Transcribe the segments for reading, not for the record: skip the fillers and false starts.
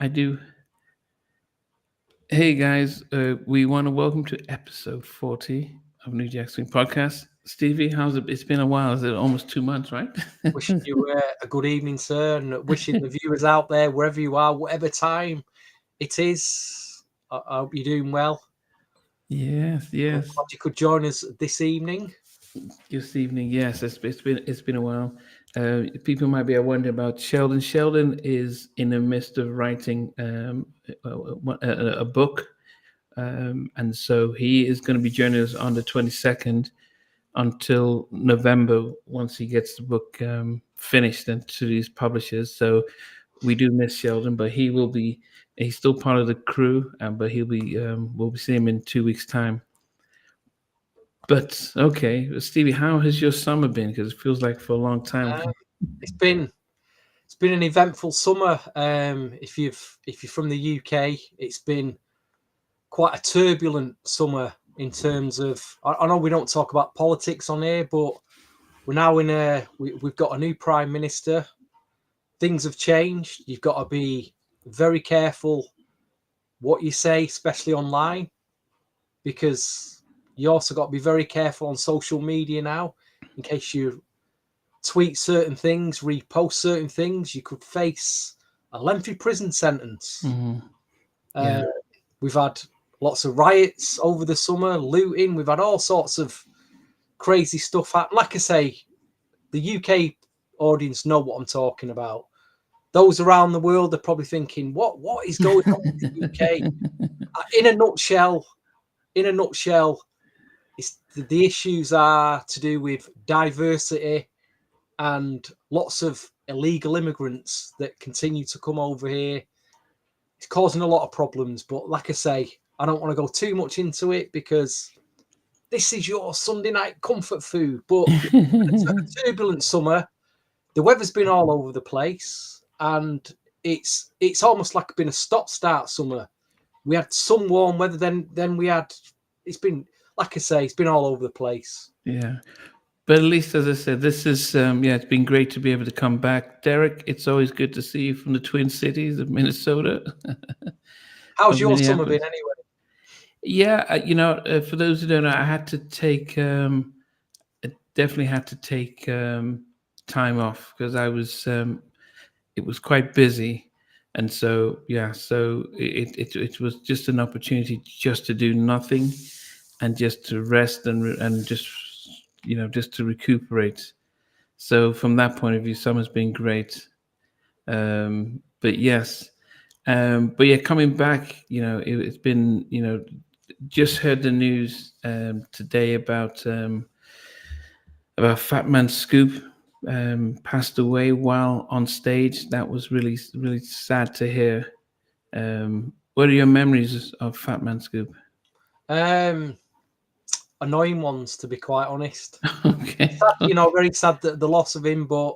I do. Hey guys, we want to welcome to episode 40 of New Jack Swing Podcast. Stevie, how's it? It's been a while. Is it almost 2 months, right? Wishing you a good evening, sir, and wishing the viewers out there, wherever you are, whatever time it is, I hope you're doing well. Yes, I'm yes. glad you could join us this evening. This evening, yes. It's been a while. People might be wondering about Sheldon. Sheldon is in the midst of writing a book, and so he is going to be joining us on the 22nd until November once he gets the book finished and to these publishers. So we do miss Sheldon, but he will be. He's still part of the crew, but he'll be. We'll be seeing him in 2 weeks' time. But okay, Stevie, how has your summer been? Because it feels like for a long time. Um, it's been an eventful summer. If you're from the UK, it's been quite a turbulent summer in terms of. I know we don't talk about politics on here, but we're now we've got a new prime minister. Things have changed. You've got to be very careful what you say, especially online, because you also got to be very careful on social media now. In case you tweet certain things, repost certain things, you could face a lengthy prison sentence. Mm-hmm. Uh, we've had lots of riots over the summer, looting. We've had all sorts of crazy stuff happen. Like I say, the UK audience know what I'm talking about. Those around the world are probably thinking, what is going on in the UK? In a nutshell, it's, the issues are to do with diversity and lots of illegal immigrants that continue to come over here. It's causing a lot of problems. But like I say, I don't want to go too much into it because this is your Sunday night comfort food. But it's a turbulent summer. The weather's been all over the place. And it's almost like been a stop-start summer. We had some warm weather, then we had. It's been, like I say, it's been all over the place. Yeah, but at least, as I said, this is it's been great to be able to come back. Derek, it's always good to see you from the Twin Cities of Minnesota, How's of your summer been Minneapolis. anyway? Yeah, for those who don't know, I had to take. I definitely had to take time off because I was. It was quite busy, and so yeah, so it was just an opportunity just to do nothing, and just to rest and just just to recuperate. So from that point of view, summer's been great. But yes, but yeah, coming back, it's been just heard the news today about Fat Man Scoop passed away while on stage. That was really really sad to hear. What are your memories of Fat Man Scoop? Um, Annoying ones, to be quite honest. Okay. Sad, very sad that the loss of him, but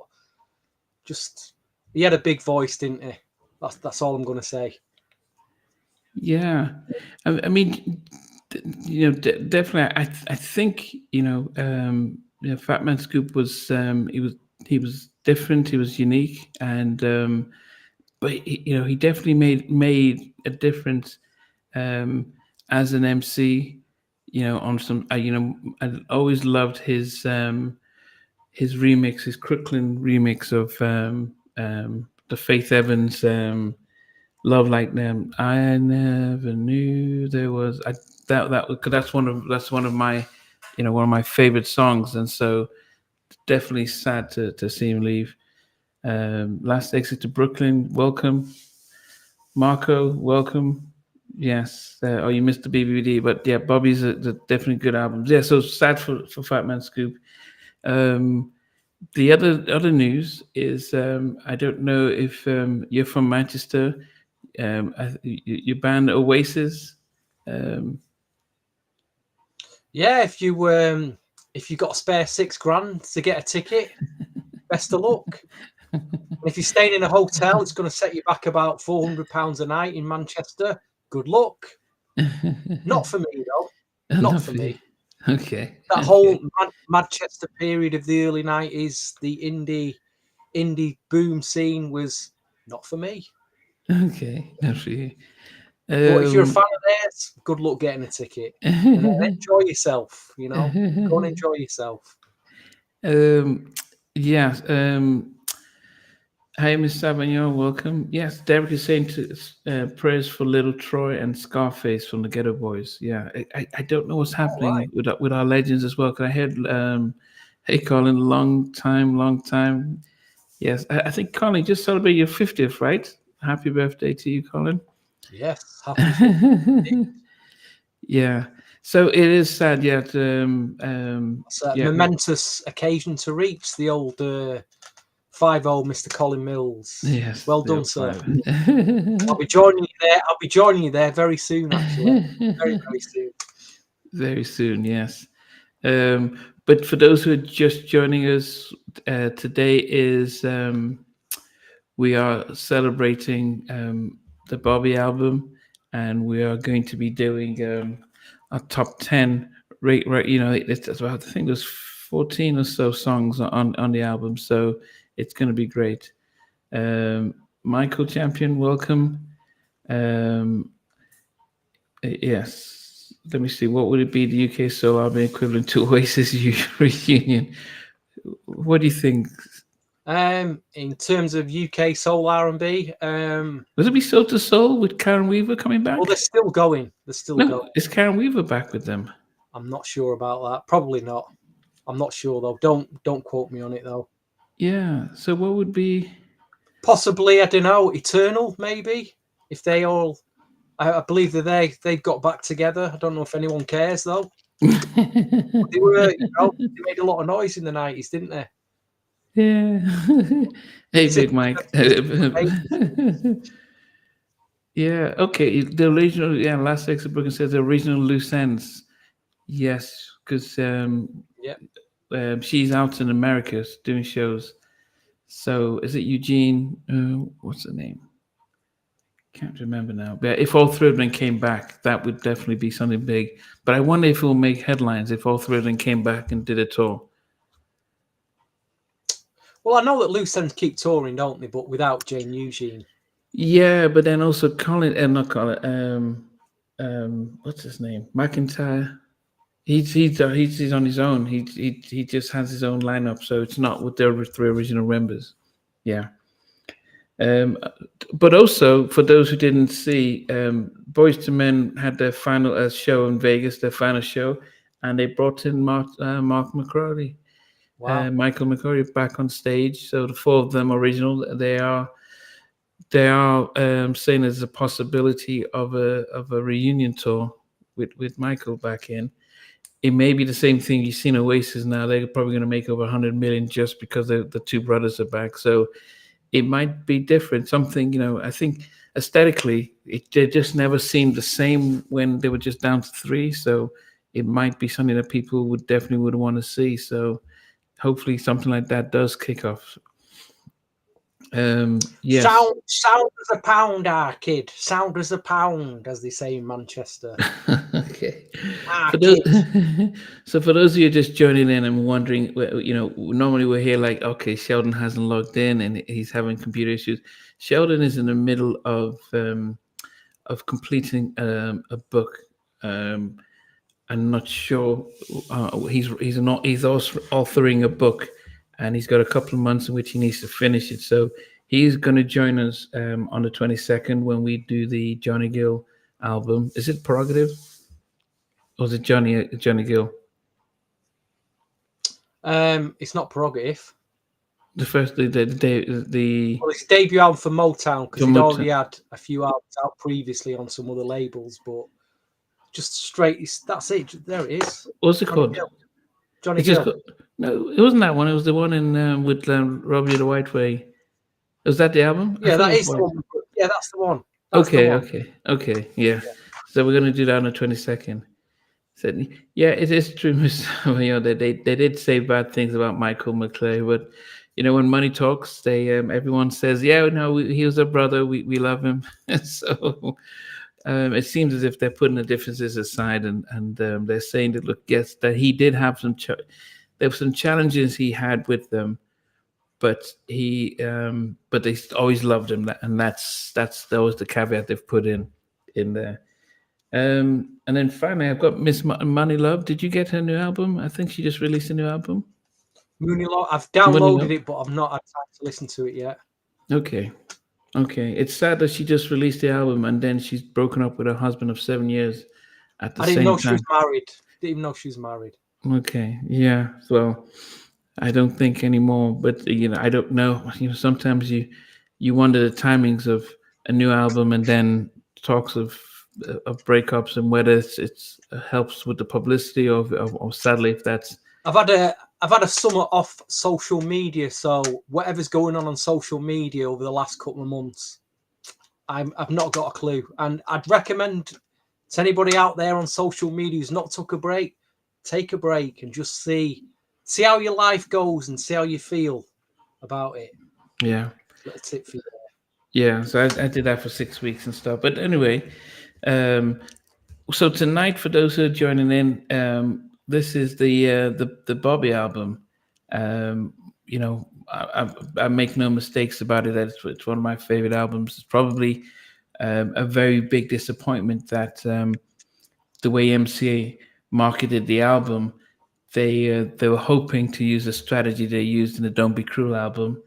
just he had a big voice, didn't he? That's all I'm going to say. Yeah, I mean, definitely. I think Fat Man Scoop was he was different. He was unique, and but he definitely made a difference as an MC. On some I always loved his remix, his Crooklyn remix of the Faith Evans. Love like them. I never knew there was. Cause that's one of my one of my favorite songs, and so definitely sad to see him leave. Last exit to Brooklyn. Welcome, Marco. Welcome. Yes. Oh, you missed the BBD, but yeah, Bobby's a definitely good albums. Yeah. So sad for Fat Man Scoop. Um, the other news is I don't know if you're from Manchester. Your band Oasis. Um, Yeah, if you got a spare £6,000 to get a ticket, best of luck. If you're staying in a hotel, it's going to set you back about £400 a night in Manchester. Good luck. Not for me though. Not for me. Okay. That Okay. whole Manchester period of the early '90s, the indie boom scene was not for me. Okay, not for you. But if you're a fan of theirs, good luck getting a ticket. And then enjoy yourself, Go and enjoy yourself. Yeah. Hi, Miss Savagnon. Welcome. Yes, Derek is saying prayers for Little Troy and Scarface from the Ghetto Boys. Yeah, I don't know what's All right. happening with our legends as well. Cause I heard, hey, Colin, long time. Yes, I think Colin just celebrated your 50th, right? Happy birthday to you, Colin. Yes. Happy 50th. Yeah. So it is sad, yet. It's a Yeah. momentous occasion to reach the old 5-0 Mr. Colin Mills. Yes. Well The done, old sir. five. I'll be joining you there. I'll be joining you there very soon, actually. Very, very soon. Very soon, yes. But for those who are just joining us, today is we are celebrating the Bobby album, and we are going to be doing a top 10. Right, it's about, I think there's 14 or so songs on the album, so it's going to be great. Michael Champion, welcome. Um, yes. Let me see. What would it be? The UK soul album equivalent to Oasis reunion. What do you think? In terms of UK soul R&B, Would it be Soul to Soul with Karen Weaver coming back? well, they're still going. They're still No, going. is Karen Weaver back with them? I'm not sure about that. Probably not. I'm not sure though. Don't quote me on it though. Yeah. So what would be? Possibly, I don't know. Eternal, maybe. If they all, I believe that they've got back together. I don't know if anyone cares though. They were, they made a lot of noise in the 90s, didn't they? Yeah. Hey, As if Big Mike. it's Yeah. Okay. The original. Yeah. Last Exit Broken says the original loose ends. Yes, because yeah. she's out in America doing shows. So is it Eugene? What's the name? Can't remember now. But if all three of them came back, that would definitely be something big. But I wonder if it will make headlines if all three of them came back and did a tour. Well, I know that loose ends keep touring, don't they? But without Jane Eugene. Yeah, but then also Colin, not Colin. What's his name? McIntyre. He's on his own. He just has his own lineup, so it's not with the three original members. Yeah. Um, but also for those who didn't see, Boys to Men had their final show in Vegas, their final show, and they brought in Mark McCrory, Wow. Michael McCrory back on stage. So the four of them original. They are saying there's a possibility of a reunion tour with Michael back in. It may be the same thing you've seen Oasis now. They're probably going to make over 100 million just because the two brothers are back. So it might be different. Something, I think aesthetically, they just never seemed the same when they were just down to three. So it might be something that people would want to see. So hopefully something like that does kick off. Yes. Sound as a pound, kid. Sound as a pound, as they say in Manchester. Okay. So for those of you just joining in and wondering, normally we're here like, okay, Sheldon hasn't logged in and he's having computer issues. Sheldon is in the middle of completing a book. I'm not sure. He's also authoring a book, and he's got a couple of months in which he needs to finish it. So he's going to join us on the 22nd when we do the Johnny Gill album. Is it Prerogative? Or was it Johnny Gill? It's not Prerogative. The first the Well, it's debut album for Motown because For he'd Motown. already had a few albums out previously on some other labels, but just straight. That's it. There it is. What's it called? Johnny It's just Gill. no, it wasn't that one. It was the one in with Robbie the White Way. Was that the album? Yeah, that is the one. Yeah, that's the one. That's Okay, the one. okay, yeah. So we're gonna do that on the 22nd. Certainly, yeah, it is true, Mr. They did say bad things about Michael McClay, but when money talks, they everyone says, yeah, no, he was a brother. We love him. So it seems as if they're putting the differences aside and they're saying that look, yes, that he did have there were some challenges he had with them, but but they always loved him, and that was the caveat they've put in there. And then finally, I've got Miss Money Love. Did you get her new album? I think she just released a new album. I've Money downloaded Love. it, but I've not had time to listen to it yet. Okay. It's sad that she just released the album and then she's broken up with her husband of 7 years at the I didn't same know she was time. married. Didn't even know she was married. Okay. Yeah. Well, I don't think anymore, but I don't know. Sometimes you wonder the timings of a new album and then talks of breakups and whether it's helps with the publicity or sadly if that's. I've had a summer off social media, so whatever's going on social media over the last couple of months, I've not got a clue. And I'd recommend to anybody out there on social media who's not took a break, take a break and just see how your life goes and see how you feel about it. Yeah. Little tip for you. Yeah, so I did that for 6 weeks and stuff. But anyway, so tonight, for those who are joining in, this is the Bobby album. I make no mistakes about it. It's one of my favorite albums. It's probably a very big disappointment that the way MCA marketed the album, they were hoping to use a strategy they used in the Don't Be Cruel album,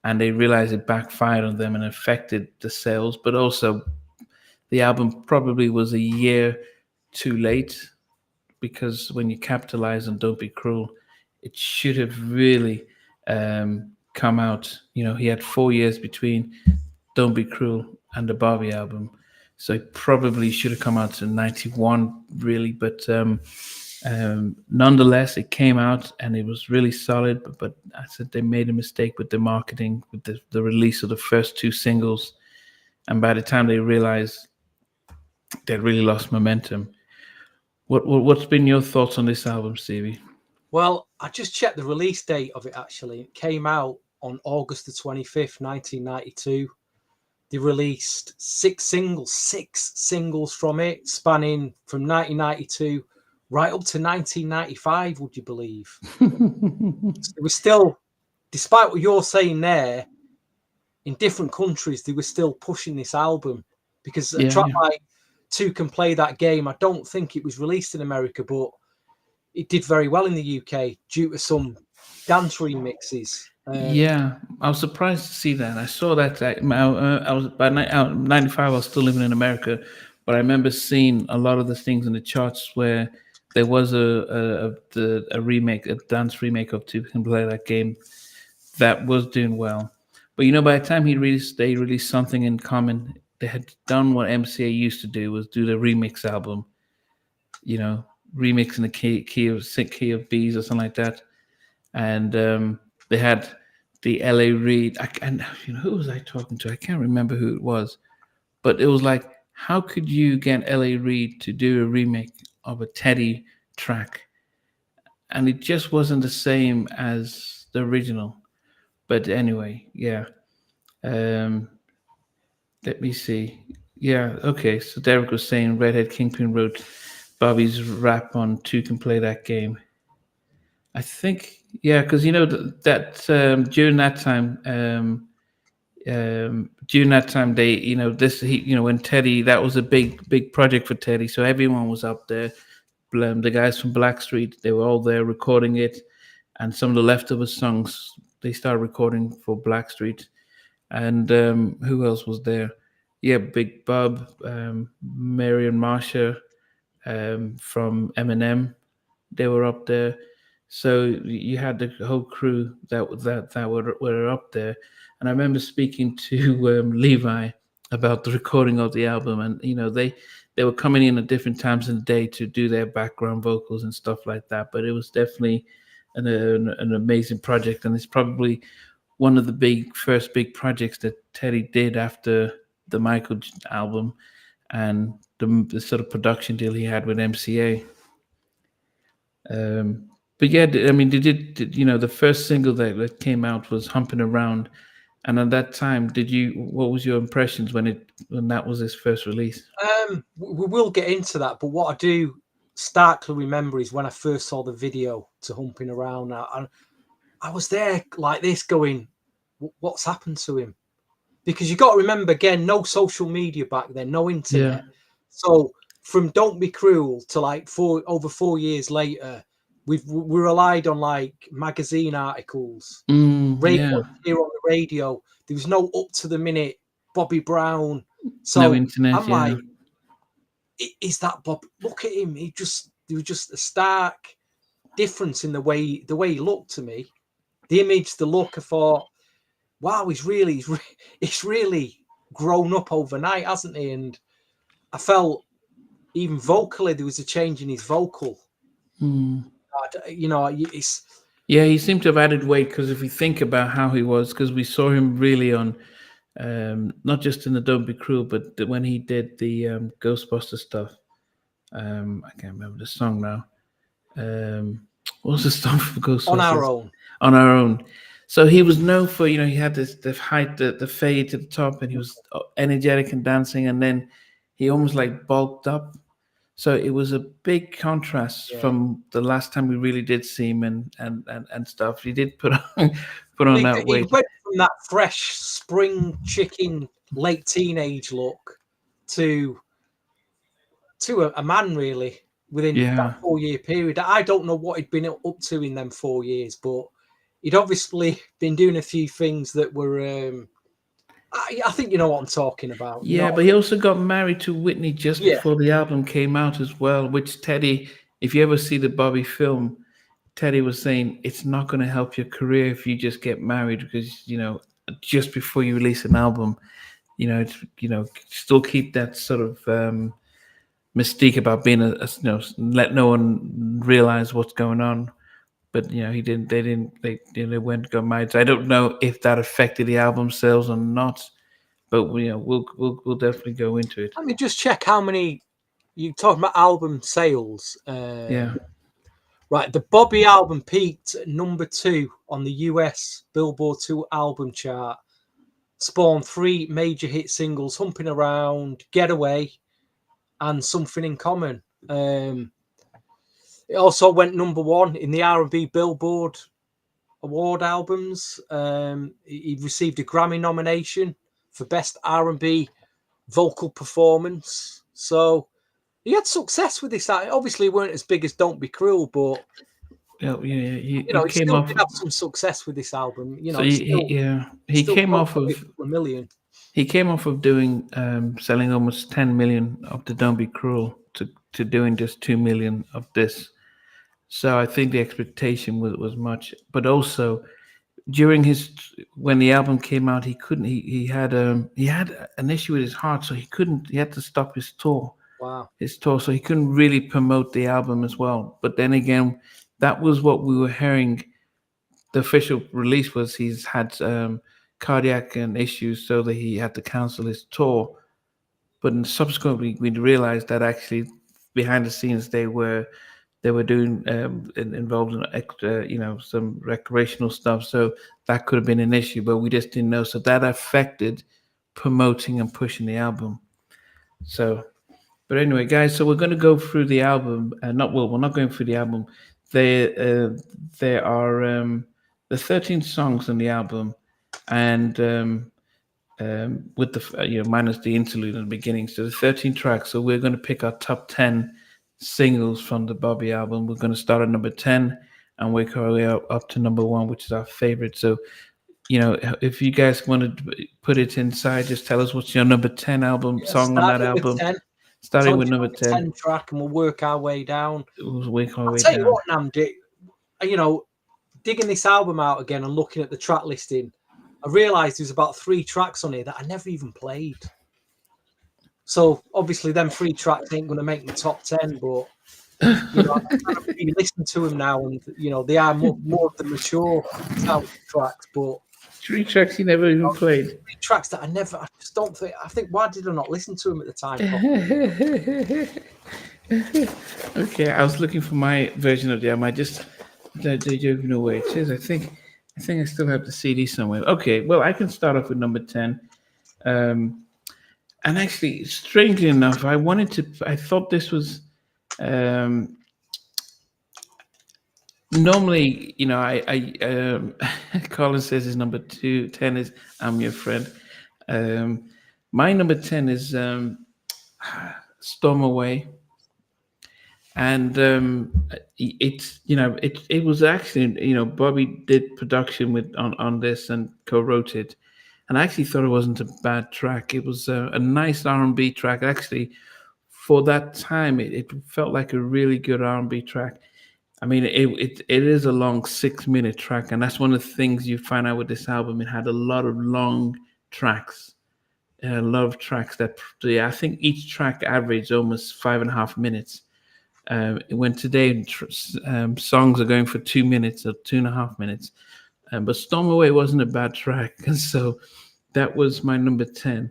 and they realized it backfired on them and affected the sales. But also, the album probably was a year too late, because when you capitalize on Don't Be Cruel, it should have really come out. He had 4 years between Don't Be Cruel and the Barbie album, so it probably should have come out in '91, really. But nonetheless, it came out and it was really solid. But I said they made a mistake with the marketing, with the release of the first 2 singles, and by the time they realized, they really lost momentum. What's been your thoughts on this album, Stevie? Well, I just checked the release date of it, actually. It came out on August the 25th, 1992. They released 6 singles from it, spanning from 1992 right up to 1995, would you believe? It was still, despite what you're saying there, in different countries, they were still pushing this album, because a track like Two Can Play That Game, I don't think it was released in America, but it did very well in the UK due to some dance remixes. Yeah, I was surprised to see that. I saw that. I was by '95. I was still living in America, but I remember seeing a lot of the things in the charts where there was a remake, a dance remake of Two Can Play That Game that was doing well. But by the time they released Something in Common. They had done what MCA used to do, was do the remix album. Remix in the key of B's or something like that, and they had the L.A. Reid. And who was I talking to? I can't remember who it was, but it was like, how could you get L.A. Reid to do a remake of a Teddy track? And it just wasn't the same as the original. But anyway, yeah. Let me see. Yeah, okay. So Derek was saying Redhead Kingpin wrote Bobby's rap on Two Can Play That Game. I think, yeah, because that during that time, they, when Teddy, that was a big project for Teddy. So everyone was up there. The guys from Blackstreet, they were all there recording it, and some of the leftover songs they started recording for Blackstreet. And who else was there? Yeah, Big Bub, Mary and Marsha from Eminem, they were up there. So you had the whole crew that were up there. And I remember speaking to Levi about the recording of the album, and they were coming in at different times in the day to do their background vocals and stuff like that. But it was definitely an amazing project, and it's probably one of the first big projects that Teddy did after the Michael album and the sort of production deal he had with MCA. But yeah, I mean, they did, the first single that came out was Humping Around. And at that time, what was your impressions when that was his first release? We will get into that, but what I do starkly remember is when I first saw the video to Humping Around. I was there like this going, what's happened to him? Because you got to remember, again, no social media back then, no internet. Yeah. So from Don't Be Cruel to like over 4 years later, we relied on like magazine articles, Yeah. here on the radio. There was no up to the minute Bobby Brown. So No internet. I'm Yeah. like, is that Bob? Look at him. There was just a stark difference in the way he looked to me. The image, the look. I thought, wow, he's really grown up overnight, hasn't he? And I felt even vocally there was a change in his vocal. You know, it's Yeah, he seemed to have added weight because if we think about how he was, because we saw him really on, not just in the Don't Be Cruel, but when he did the Ghostbuster stuff. I can't remember the song now. What was the song for Ghostbusters? On Our Own. On Our Own. So he was known for, he had the height, the fade to the top, and he was energetic and dancing, and then he almost like bulked up. So it was a big contrast from the last time we really did see him and stuff. He did put on that weight. He went from that fresh spring chicken, late teenage look to a man really within that 4-year period. I don't know what he'd been up to in them 4 years, but he'd obviously been doing a few things that were. I think you know what I'm talking about. Yeah, but he also got married to Whitney just before the album came out as well, which Teddy, if you ever see the Bobby film, Teddy was saying it's not going to help your career if you just get married because, just before you release an album, still keep that sort of mystique about being let no one realize what's going on. But they went and got married. So I don't know if that affected the album sales or not. But we'll definitely go into it. Let me just check how many you talking about album sales. Right, the Bobby album peaked at number 2 on the US Billboard 2 album chart. Spawned 3 major hit singles: Humping Around, Getaway, and Something in Common. It also went number 1 in the R&B Billboard Award albums. He received a Grammy nomination for Best R&B Vocal Performance. So he had success with this. Obviously, weren't as big as Don't Be Cruel, but he he came still off. did have some success with this album. So he came off of a million. He came off of doing selling almost 10 million of the Don't Be Cruel to doing just 2 million of this. So I think the expectation was much, but also during when the album came out, he had an issue with his heart, so he had to stop his tour. Wow. His tour, so he couldn't really promote the album as well. But then again, that was what we were hearing. The official release was he's had cardiac and issues, so that he had to cancel his tour. But subsequently, we realized that actually behind the scenes they were doing involved in extra, some recreational stuff. So that could have been an issue, but we just didn't know. So that affected promoting and pushing the album. So, but anyway, guys, so we're going to go through the album. We're not going through the album. There are the 13 songs on the album, and with the minus the interlude in the beginning, so the 13 tracks. So we're going to pick our top 10 singles from the Bobby album. We're going to start at number 10 and work our way up to number 1, which is our favorite. So, if you guys want to put it inside, just tell us what's your number 10 song on that album. 10. Starting with number 10 track, and we'll work our way down. We'll work our way I'll tell down. you what, Nam, digging this album out again and looking at the track listing, I realised there's about 3 tracks on here that I never even played. So obviously, them 3 tracks ain't going to make the top 10, but you listen to them now, and they are more of the mature tracks. But 3 tracks you never even played. 3 tracks that I just don't think. I think, why did I not listen to them at the time? Okay, I was looking for my version of the album. I don't even know where it is. I think I still have the CD somewhere. Okay, well, I can start off with number 10. And actually, strangely enough, I thought this was, Normally, Colin says his number 10 is "I'm Your Friend." My number 10 is "Storm Away," and it was actually, Bobby did production with on this and co-wrote it, and I actually thought it wasn't a bad track. It was a nice R&B track. Actually, for that time, it felt like a really good R&B track. I mean, it is a long 6 minute track, and that's one of the things you find out with this album. It had a lot of long tracks, a lot of tracks that, yeah, I think each track averaged almost 5.5 minutes. When today songs are going for 2 minutes or 2.5 minutes, but Storm Away wasn't a bad track, and so that was my number 10.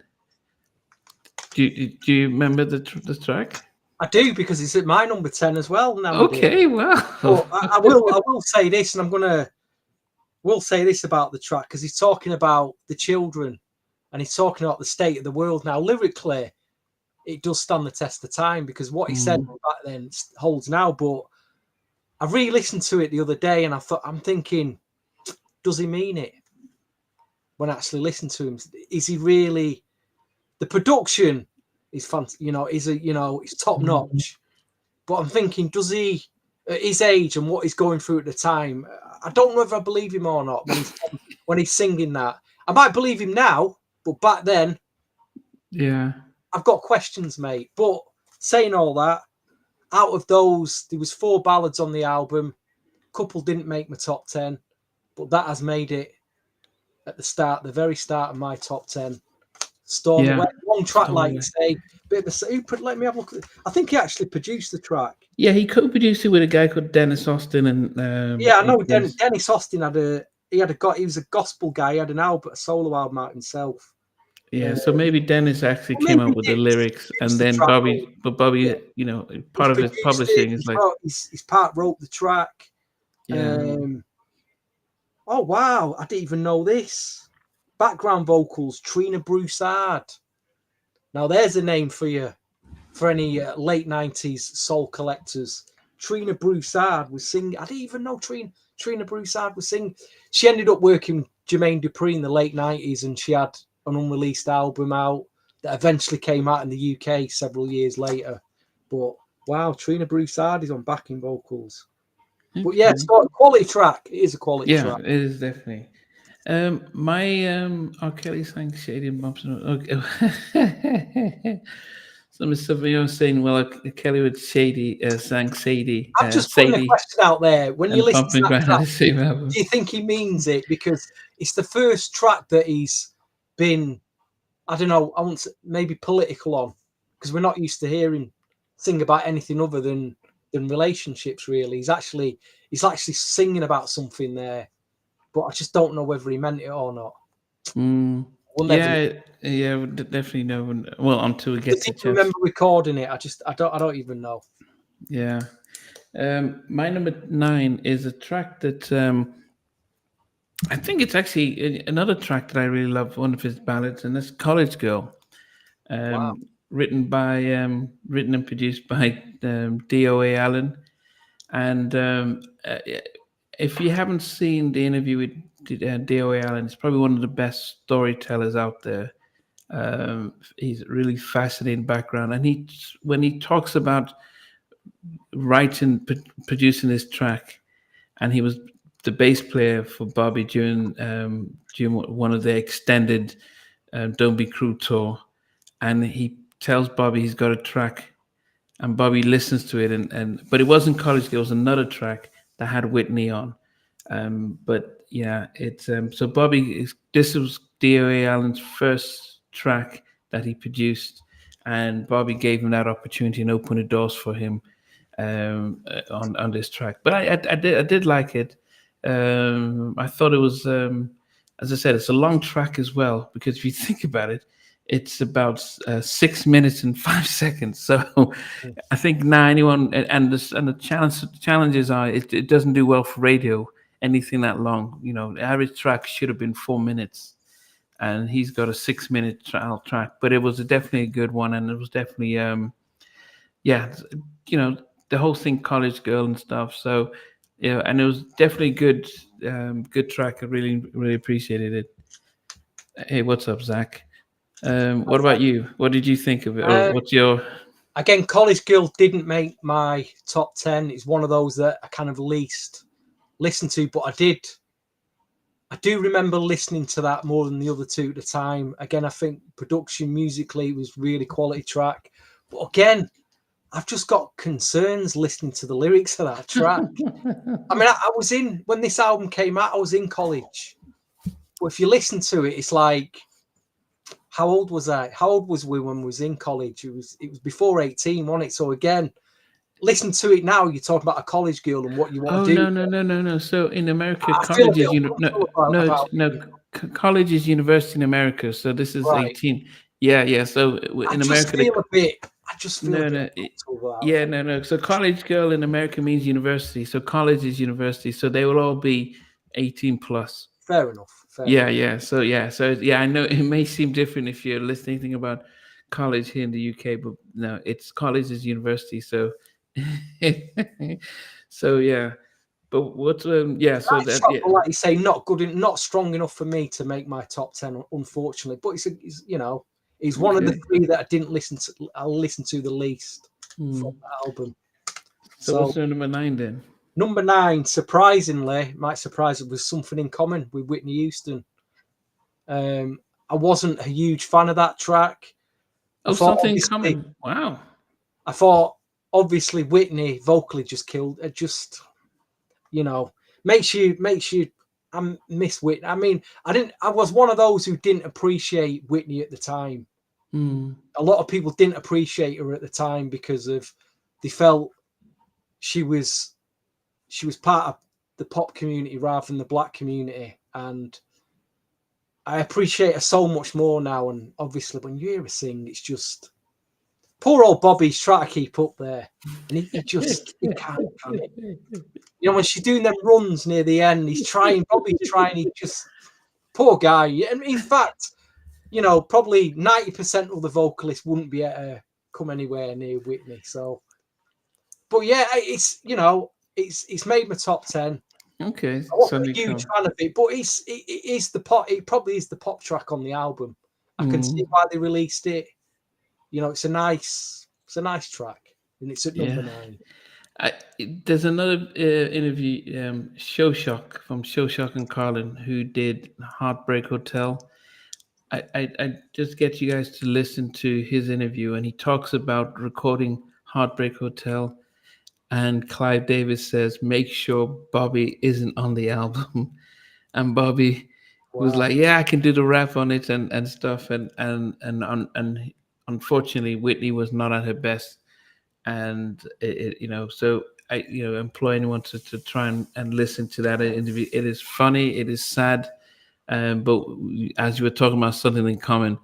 Do you remember the track? I do, because it's at my number 10 as well nowadays. Okay, well, But I will say this, and will say this about the track, because he's talking about the children and he's talking about the state of the world now. Lyrically, it does stand the test of time, because what he said back then holds now. But I re-listened to it the other day, and I'm thinking, does he mean it? When I actually listen to him, is he really? The production is it's top notch. But I'm thinking, does he, at his age and what he's going through at the time, I don't know whether I believe him or not when he's singing that. I might believe him now, but back then, yeah, I've got questions, mate. But saying all that, out of those, there was 4 ballads on the album. A couple didn't make my top 10, but that has made it at the very start of my top 10. Storm Away, long track, like you say. Bit of let me have a look. I think he actually produced the track. Yeah, he co-produced it with a guy called Dennis Austin, and I know Dennis Austin he was a gospel guy. He had a solo album out himself. Yeah, so maybe Dennis actually came up with the lyrics, and then Bobby, part of his publishing is like his part wrote the track. Yeah. Oh wow, I didn't even know this. Background vocals, Trina Broussard. Now there's a name for you, for any late 90s soul collectors. Trina Broussard was singing. I didn't even know Trina Broussard was singing. She ended up working with Jermaine Dupri in the late 90s, and she had an unreleased album out that eventually came out in the UK several years later. But wow, Trina Broussard is on backing vocals. But yeah, it's got a quality track. It is a quality track. Yeah, it is definitely. My R. Kelly sang Shady and Bumps. Okay. Some stuff saying, well, Kelly with Shady sang Sadie. I'm just putting a question out there. When you listen to that track, do you think he means it? Because it's the first track that he's been, I don't know, I want to, maybe political on, because we're not used to hearing sing about anything other than relationships. Really, he's actually singing about something there, but I just don't know whether he meant it or not. We'll definitely know. Well, until we get to chance. Remember recording it? I don't even know. Yeah. My number 9 is a track that I think it's actually another track that I really love. One of his ballads, and that's "College Girl." Wow. Written and produced by DOA Allen. And if you haven't seen the interview with DOA Allen, it's probably one of the best storytellers out there. He's a really fascinating background, and when he talks about writing, producing this track, and he was the bass player for Bobby during one of the extended "Don't Be Cruel" tour, and he tells Bobby he's got a track, and Bobby listens to it, but it wasn't "College Girl." It was another track that had Whitney on. But yeah, it's so Bobby. This was DOA Allen's first track that he produced, and Bobby gave him that opportunity and opened the doors for him on this track. But I did like it. I thought it was, as I said, it's a long track as well, because if you think about it, it's about 6 minutes and 5 seconds. So I think now anyone and the challenges are it doesn't do well for radio, anything that long. The average track should have been 4 minutes, and he's got a 6 minute trial track. But it was definitely a good one, and it was definitely the whole thing, College Girl and stuff. So Yeah, and it was definitely good, good track. I really appreciated it. Hey, what's up, Zach? What about you? What did you think of it, or Um, what's your? Again, College Girl didn't make my top 10. It's one of those that I kind of least listened to, but I do remember listening to that more than the other two at the time. Again, I think production musically was really quality track. But again, I've just got concerns listening to the lyrics of that track. I mean, I was in, when this album came out, I was in college. But if you listen to it, it's like, how old was I? How old was we when we was in college? It was before 18, wasn't it? So again, listen to it now. You're talking about a college girl and what you want Oh, to do. no. So in America, I feel a college bit is uncomfortable about it. college is university in America. So this is Right. 18. Yeah. So I in just America, the feel a bit. I just feel a no, bit no, uncomfortable about yeah, it. no. So college girl in America means university. So college is university. So they will all be 18 plus. Fair enough. Fair Yeah, enough. yeah. I know it may seem different if you're listening thinking about college here in the UK, but no, it's college is university. So, so yeah. But what? Yeah. So Nice that track, yeah. but like you say, not good, not strong enough for me to make my top 10, unfortunately. But it's you know, he's one of the Okay. three that I didn't listen to. I listened to the least Hmm. from the album. So So what's your number 9 then? number 9, surprisingly, might surprise it, was something in common with Whitney Houston. I wasn't a huge fan of that track. I Oh, thought something in obviously, common. Wow. I thought obviously Whitney vocally just killed. It just you know makes you. I miss Whitney. I mean, I was one of those who didn't appreciate Whitney at the time. Hmm. A lot of people didn't appreciate her at the time because of they felt she was part of the pop community rather than the black community, and I appreciate her so much more now. And obviously, when you hear her sing, it's just poor old Bobby's trying to keep up there, and he can't, can he? You know, when she's doing them runs near the end, Bobby's trying, he just, poor guy. And in fact, you know, probably 90% of the vocalists wouldn't be able to come anywhere near Whitney. So, but yeah, it's made my top 10. Okay. I wasn't a Something huge common. fan of it, but it is the pop. It probably is the pop track on the album. I can Hmm. see why they released it. You know, it's a nice track, and it's at number Yeah. 9. I, there's another interview, Show Shock from Show Shock and Carlin, who did Heartbreak Hotel. I just get you guys to listen to his interview, and he talks about recording Heartbreak Hotel. And Clive Davis says, make sure Bobby isn't on the album. And Bobby was Wow. like, yeah, I can do the rap on it and stuff. And unfortunately, Whitney was not at her best, and so I employ anyone to try and listen to that interview. It is funny, it is sad, but as you were talking about something in common,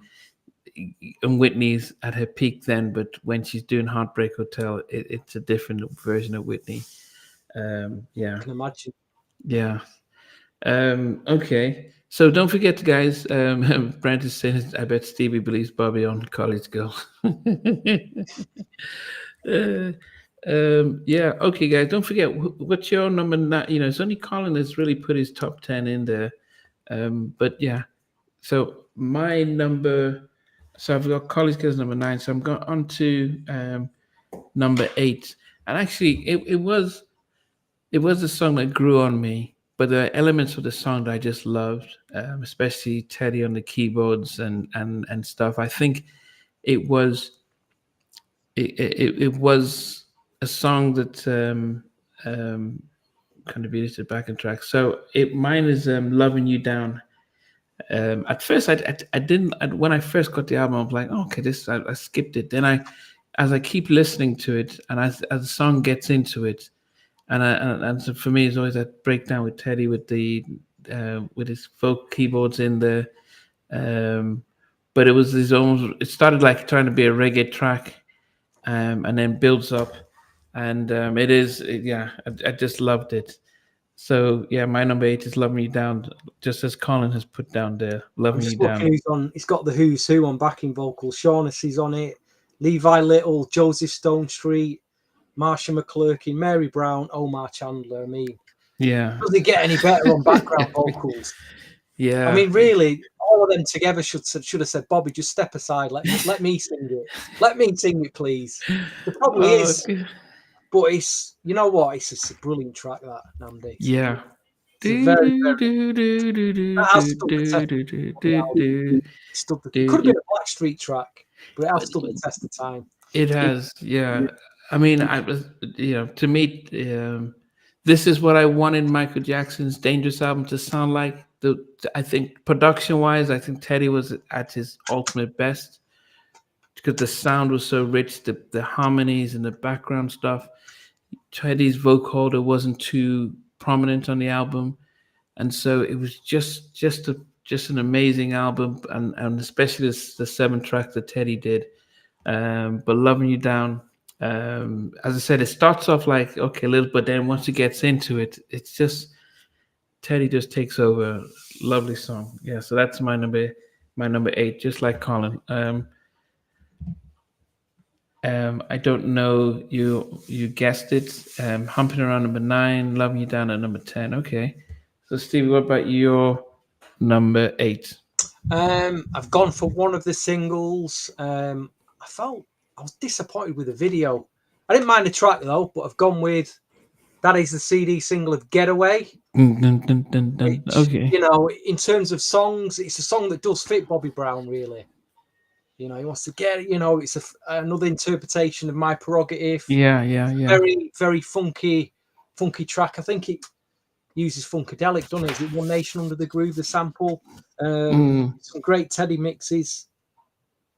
and Whitney's at her peak then, but when she's doing Heartbreak Hotel, it's a different version of Whitney. I Yeah, can imagine. yeah. Okay, so don't forget, guys. Brent is saying, I bet Stevie believes Bobby on College Girl. Uh, yeah. Okay, guys. Don't forget what's your number 9. It's only Colin that's really put his top 10 in there. But yeah. So my number. So I've got College Girls number 9. So I'm going on to number 8. And actually, it was a song that grew on me. But there are elements of the song that I just loved, especially Teddy on the keyboards and stuff. I think it was it was a song that contributed to the backing track. So mine is "Loving You Down." At first, I didn't. When I first got the album, I was like, oh, okay, this I skipped it. Then as I keep listening to it, and as the song gets into it, and so for me, it's always that breakdown with Teddy with his folk keyboards in there. Um, but it was his own. It started like trying to be a reggae track, and then builds up, and yeah, I just loved it. So yeah, my number 8 is "Loving You Down," just as Colin has put down there, I'm "Loving You just looking Down." who's on. It's got the Who's Who on backing vocals. Shaughnessy's on it. Levi Little, Joseph Stone Street, Marsha McClurkin, Mary Brown, Omar Chandler. I mean, Yeah. does it get any better on background vocals? Yeah. I mean, really, all of them together should have said, Bobby, just step aside. Let me sing it. Let me sing it, please. It probably Oh, is, good. but it's, you know what? It's a brilliant track, that, Namdi. Yeah. It's a very, very, that has stood the test of the album. It could have been a Blackstreet track, but it has stood the test of time. It has, yeah. I mean, I was, to me, this is what I wanted Michael Jackson's Dangerous album to sound like. I think production-wise, I think Teddy was at his ultimate best because the sound was so rich, the harmonies and the background stuff. Teddy's vocoder wasn't too prominent on the album, and so it was just an amazing album, and especially the 7 tracks that Teddy did. But Loving You Down, as I said, it starts off like okay, a little, but then once it gets into it, it's just Teddy just takes over. Lovely song, yeah. So that's my number 8, just like Colin. I don't know, you guessed it. Humping Around, number 9, Loving You Down at number 10. Okay, so Stevie, what about your number 8? I've gone for one of the singles. I was disappointed with the video. I didn't mind the track though, but I've gone with that is the CD single of Getaway. Which, Okay. In terms of songs, it's a song that does fit Bobby Brown, really. He wants to get, it's another interpretation of My Prerogative. Yeah. Very, very funky track. I think it uses Funkadelic, doesn't it? Is it One Nation Under the Groove, the sample? Some great Teddy mixes.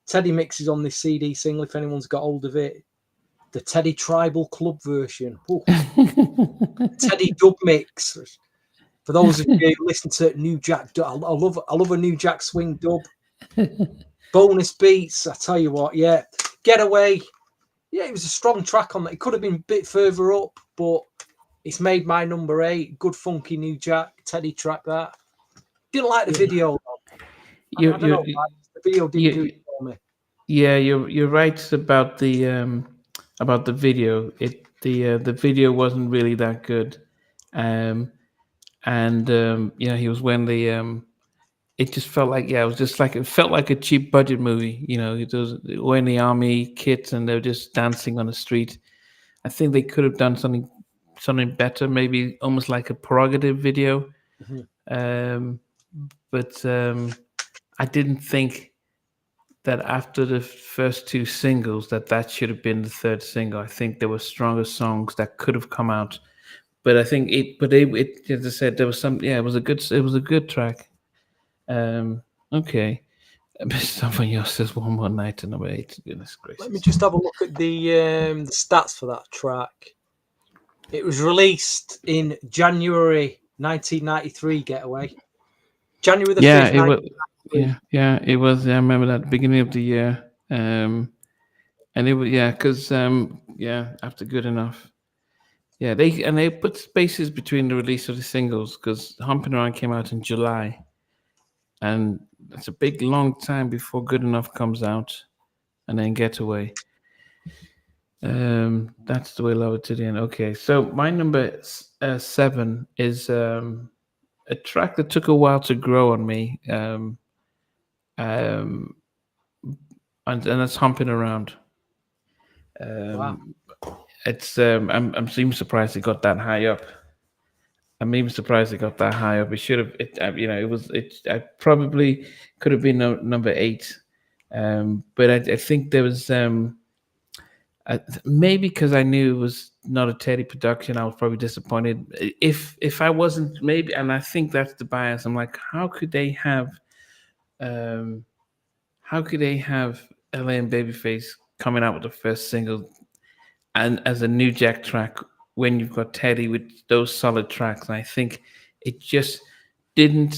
Teddy mixes on this CD single, if anyone's got hold of it. The Teddy Tribal Club version. Teddy dub mix. For those of you who listen to New Jack, I love a New Jack swing dub. Bonus beats, I tell you what, yeah. Getaway, yeah, it was a strong track on that. It could have been a bit further up, but it's made my number 8. Good funky New Jack Teddy track. That didn't like the video. I don't know, the video didn't do it for me. Yeah, you're right about the video. The video wasn't really that good, he was when it just felt like it felt like a cheap budget movie. It was wearing the army kit and they were just dancing on the street. I think they could have done something better, maybe almost like a prerogative video. But I didn't think that after the first 2 singles that should have been the 3rd single. I think there were stronger songs that could have come out, but I think it as I said, there was some. Yeah, it was a good track. Okay. Something else says One More Night to number 8. Goodness gracious. Let me just have a look at the stats for that track. It was released in January 1993. Getaway. January the 5th. It was. I remember that beginning of the year. And it was because after Good Enough. Yeah, they put spaces between the release of the singles because Humping Around came out in July, and it's a big long time before Good Enough comes out, and then Getaway. That's the way Love It to the End. Okay, so my number 7 is a track that took a while to grow on me. And that's Humping Around. Wow. It's I'm even surprised it got that high up. It should have. I probably could have been number 8, but I think there was maybe because I knew it was not a Teddy production, I was probably disappointed. If I wasn't, maybe, and I think that's the bias. I'm like, how could they have LA and Babyface coming out with the first single and as a New Jack track when you've got Teddy with those solid tracks? And I think it just didn't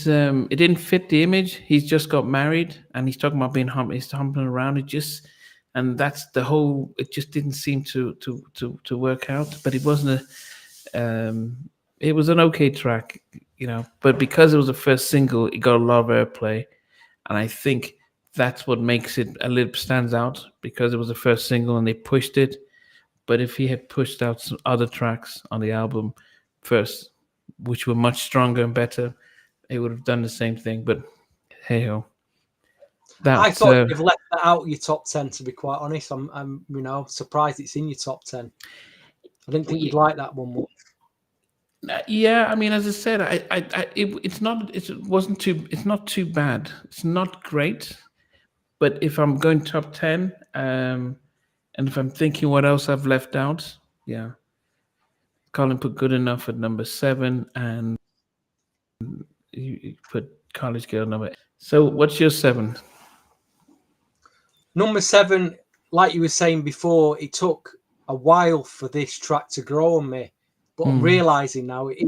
fit the image. He's just got married and he's talking about he's humping around. And that's the whole. It just didn't seem to work out. But it wasn't it was an okay track, But because it was the first single, it got a lot of airplay, and I think that's what makes it a little stands out because it was the first single and they pushed it. But if he had pushed out some other tracks on the album first, which were much stronger and better, it would have done the same thing. But hey ho, I that's thought you've left that out of your top 10. To be quite honest, I'm surprised it's in your top 10. I didn't think you'd like that one much. yeah. I mean, as I said, it's not too bad. It's not great, but if I'm going top 10, and if I'm thinking what else I've left out, yeah, Colin put Good Enough at number 7, and you put College Girl number 8. So what's your 7? Number 7, like you were saying before, it took a while for this track to grow on me, but I'm realizing now it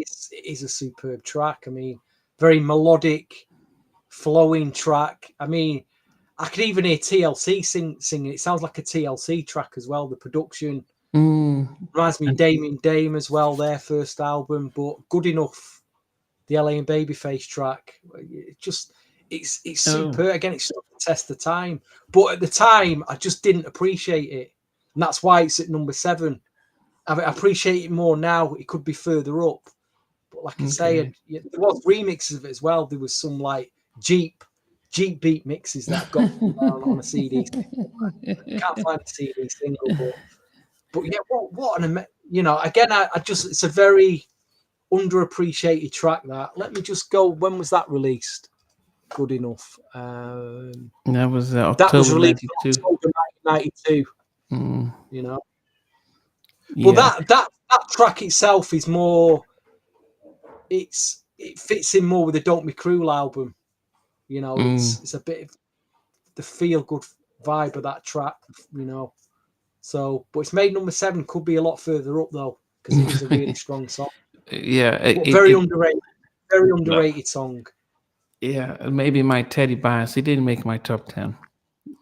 is a superb track. I mean, very melodic, flowing track. I mean, I could even hear TLC singing. It sounds like a TLC track as well. The production reminds me of Damien Dame as well, their first album, but Good Enough, the LA and Babyface track. It's super. Again, it's not the test of time. But at the time, I just didn't appreciate it. And that's why it's at number 7. I appreciate it more now. It could be further up. But like I say, there was remixes of it as well. There was some like Jeep beat mixes that I've got on a CD. I can't find the CD single, but yeah, what an again, I just, it's a very underappreciated track. Let me just go. When was that released? Good Enough. That was October released 92. in October 1992. Yeah. Well, that track itself is more. It fits in more with the Don't Be Cruel album. It's a bit of the feel good vibe of that track. So, but it's made number 7. Could be a lot further up though, because it is a really strong song. Yeah, very underrated song. Yeah, maybe my Teddy bias. He didn't make my top 10.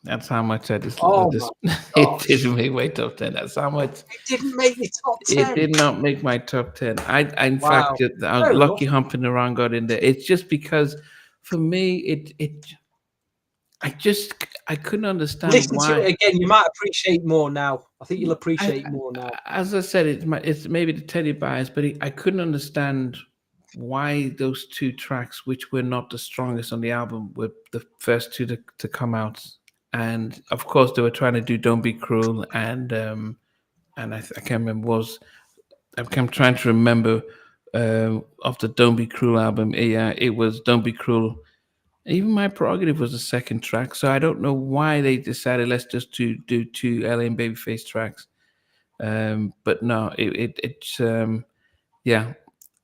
That's how much I just. It didn't make my top 10. That's how much. It didn't make the top 10. It did not make my top 10. I in fact, I was lucky humping around got in there. It's just because, for me, I couldn't understand Listen why. to it again. You might appreciate more now. I think you'll appreciate more now. As I said, it's maybe the Teddy bias, but I couldn't understand why those 2 tracks, which were not the strongest on the album, were the first 2 to come out. And of course, they were trying to do "Don't Be Cruel," and I can't remember I'm trying to remember of the "Don't Be Cruel" album. Yeah, it was "Don't Be Cruel." Even My Prerogative was the second track, so I don't know why they decided let's just do 2 LA and Babyface tracks. But no, it's yeah.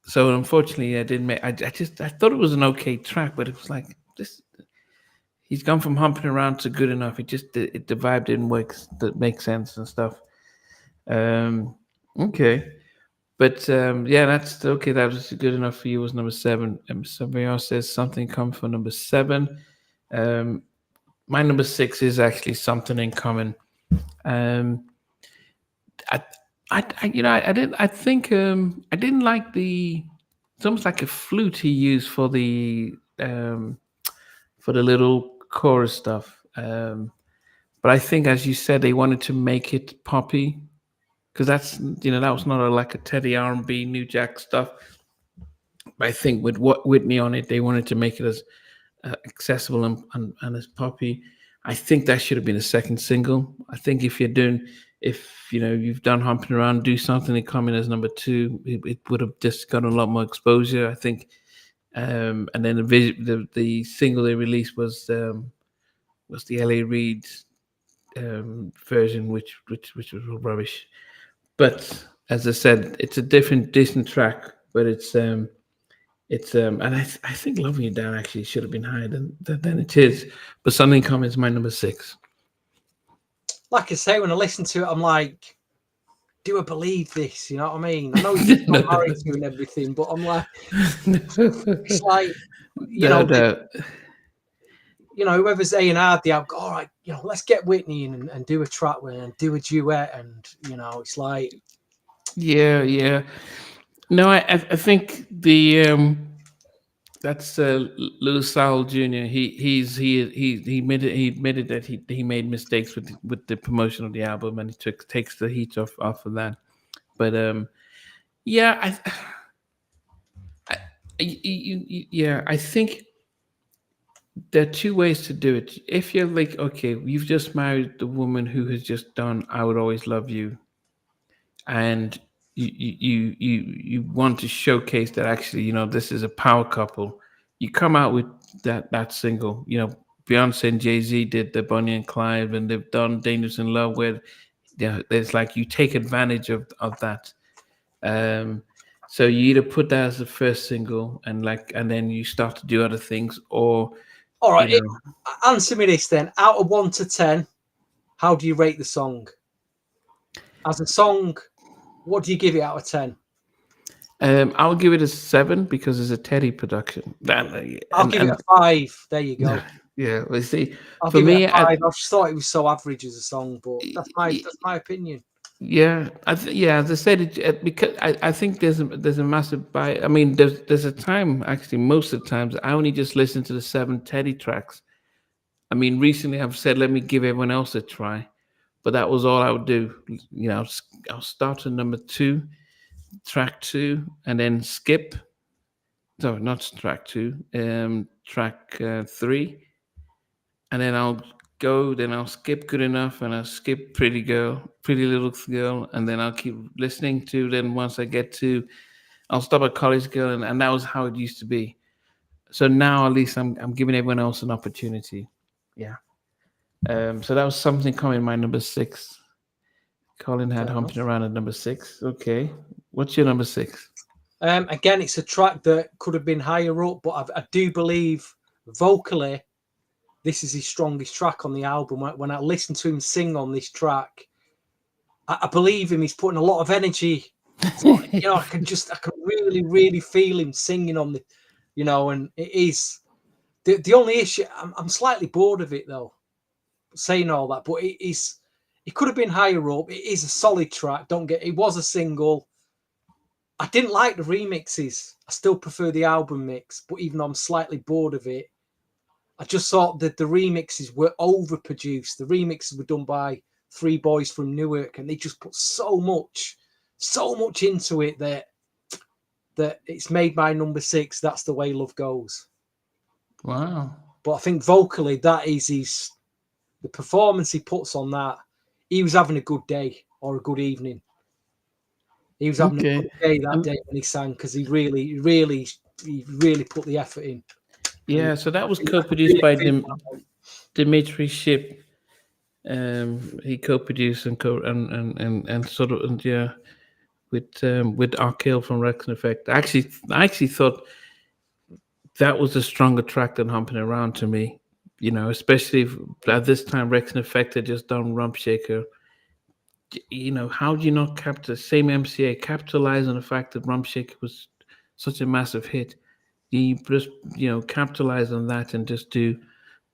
So unfortunately, I didn't make. I thought it was an okay track, but it was like this. He's gone from humping around to Good Enough. The vibe didn't work. That makes sense and stuff. Okay, but yeah, that's okay. That was good enough for you. Was number 7. Somebody else says something come for number 7. My number 6 is actually Something in Common. I didn't like the. It's almost like a flute he used for the little chorus stuff. But I think, as you said, they wanted to make it poppy, because that's that was not like a Teddy R&B New Jack stuff. But I think with what Whitney on it, they wanted to make it as accessible and as poppy. I think that should have been a second single. I think if you've done Humping Around, Do Something in Common as number 2, it would have just got a lot more exposure, I think. And then the single they released was the L.A. Reid version, which was rubbish. But as I said, it's a decent track, but it's and I think Loving You Down actually should have been higher than it is. But Something Common is my number 6. Like I say, when I listen to it, I'm like, do I believe this? You know what I mean? I know he's not married to and everything, but I'm like, it's like, whoever's A&R the album, all right, let's get Whitney in and do a track with and do a duet, and it's like, yeah. No, I think the That's Lou Sowell Jr. He admitted that he made mistakes with the promotion of the album, and he takes the heat off of that. But yeah, I think there are two ways to do it. If you're like, okay, you've just married the woman who has just done "I Would Always Love You," and you want to showcase that actually, this is a power couple. You come out with that single. Beyonce and Jay-Z did the Bonnie and Clyde, and they've done "Dangerous in Love," where there's like you take advantage of that. Um, so you either put that as the first single, and then you start to do other things, or All right, you know. answer me this then. Out of 1 to 10, how do you rate the song? As a song, what do you give it out of 10? I'll give it a 7 because it's a Teddy production. I'll give it a 5. There you go. Yeah, well, see, I'll for give me, it a 5. I just thought it was so average as a song, but that's my opinion. yeah, as I said, because I think there's a massive buy. I mean, there's a time actually. Most of the times, I only just listen to the 7 Teddy tracks. I mean, recently I've said let me give everyone else a try, but that was all I would do. I'll start at number 2, track 2, and then skip. No, not track 2. Track 3, and then I'll skip Good Enough, and I'll skip Pretty Little Girl, and then I'll keep listening to. Then once I get to, I'll stop at College Girl, and that was how it used to be. So now at least I'm giving everyone else an opportunity. Yeah. So that was something coming my number 6. Colin had Fair Humping enough. Around at number 6. Okay, what's your number 6? Again, it's a track that could have been higher up, but I do believe vocally this is his strongest track on the album. When I listen to him sing on this track, I believe him. He's putting a lot of energy. I can really, really feel him singing on the, and it is the only issue. I'm slightly bored of it though, saying all that, but it could have been higher up. It is a solid track. It was a single. I didn't like the remixes. I still prefer the album mix, but even though I'm slightly bored of it, I just thought that the remixes were overproduced. The remixes were done by 3 boys from Newark, and they just put so much into it that it's made my number 6. That's The Way Love Goes. Wow. But I think vocally, that is the performance he puts on that. He was having a good day or a good evening. He was having a good day that day when he sang, because he really put the effort in. Yeah, so that was co-produced by Dimitri Ship. He co-produced and sort of with Arkell from Rex and Effect. I actually thought that was a stronger track than Humping Around to me. Especially at this time Rex and Effect had just done Rump Shaker. How do you not same MCA capitalize on the fact that Rump Shaker was such a massive hit? You just capitalize on that and just do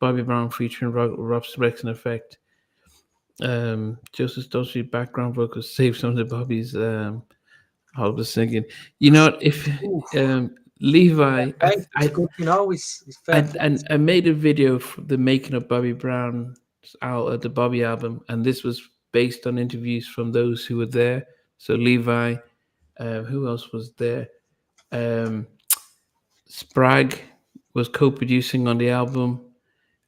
Bobby Brown featuring Rex and Effect. Joseph Stosky background vocals save some of the Bobby's how was singing. If Levi, he's fair. I made a video for the making of Bobby Brown's the Bobby album, and this was based on interviews from those who were there. So Levi, who else was there? Sprague was co-producing on the album,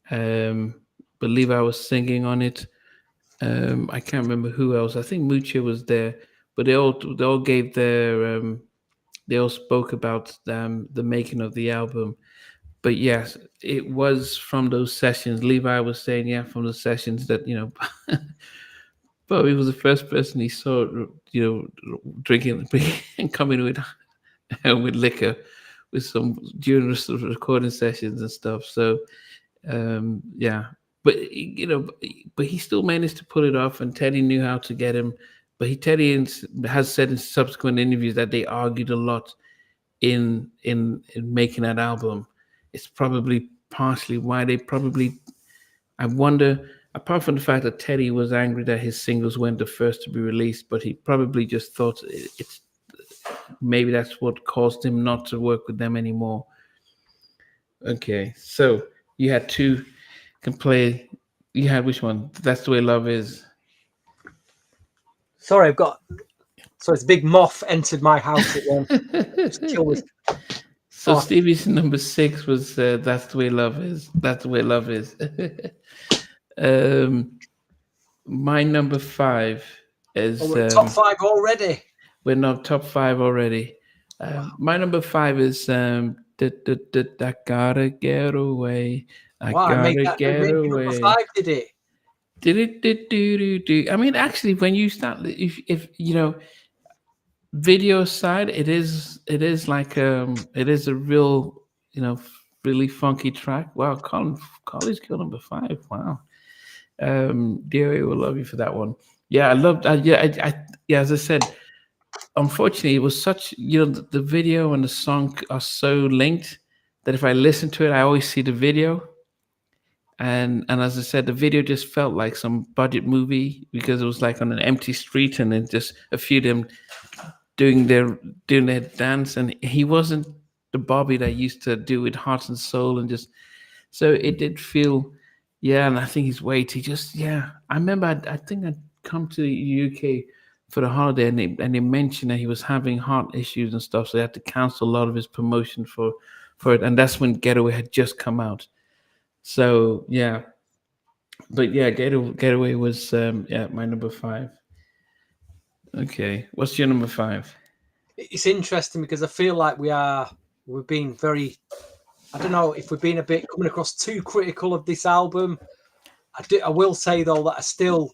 but Levi was singing on it. I can't remember who else. I think Mucha was there, but they all gave their they all spoke about the making of the album. But yes, it was from those sessions. Levi was saying, from the sessions that Bobby was the first person he saw, drinking and coming with with liquor, with some during the recording sessions and stuff. So, but but he still managed to pull it off, and Teddy knew how to get him. But Teddy has said in subsequent interviews that they argued a lot in making that album. It's probably partially why they probably. I wonder. Apart from the fact that Teddy was angry that his singles weren't the first to be released, but he probably just thought maybe that's what caused him not to work with them anymore. Okay, so you had two can play. You had which one? That's the way love is. Sorry, I've got. So it's big moth entered my house again. Just kill this. So Oh, Stevie's number 6 was "That's the Way Love Is." That's the way love is. My number 5 is we're at top 5 already. we're not top 5 already. Wow. My number 5 is I gotta get away. I Wow, gotta it get made you number away. 5, did it? I mean, actually, when you start, if you know, video side, it is like it is a real, really funky track. Wow, Collins killed number 5. Wow. DOA will love you for that one. Yeah, I loved. Yeah, as I said, unfortunately, it was such. The video and the song are so linked that if I listen to it, I always see the video. And as I said, the video just felt like some budget movie because it was like on an empty street and then just a few of them doing their doing their dance, and he wasn't the Bobby that used to do with heart and soul and just so it did feel, yeah. And I think his weight, he just, yeah. I remember, I think I'd come to the UK for the holiday, and they mentioned that he was having heart issues and stuff, so they had to cancel a lot of his promotion for it, and that's when Getaway had just come out. So yeah, but yeah, Getaway was yeah, my number 5. Okay, what's your number 5? It's interesting because I feel like we're being very. I don't know if we're being a bit coming across too critical of this album. I will say though that I still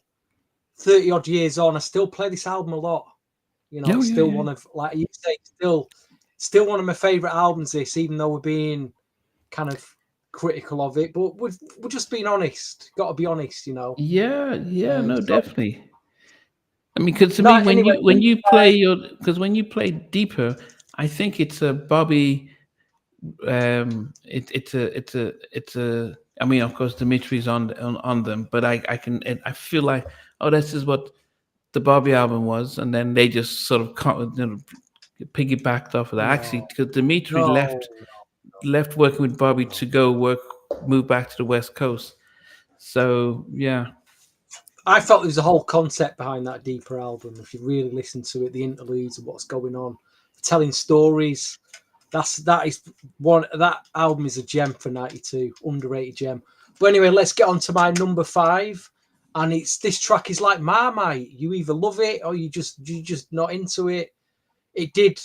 30 odd years on, I still play this album a lot. Oh, It's yeah, still yeah. one of, like you say, still one of my favorite albums. This, even though we're being kind of critical of it, but we're just being honest. Got to be honest, Yeah, yeah, no, So definitely. I mean, because to no, me, anyway, when you play deeper, I think it's a Bobby. It's a. I mean, of course, Dimitri's on them, but I feel like, oh, this is what the Bobby album was, and then they just sort of piggybacked off of that. Actually, no, because Dimitri no. left working with Bobby to go move back to the West Coast. So yeah. I felt there was a whole concept behind that deeper album. If you really listen to it, the interludes of what's going on, telling stories. That album is a gem for '92, underrated gem. But anyway, let's get on to my number 5, and this track is like Marmite. You either love it or you just not into it. It did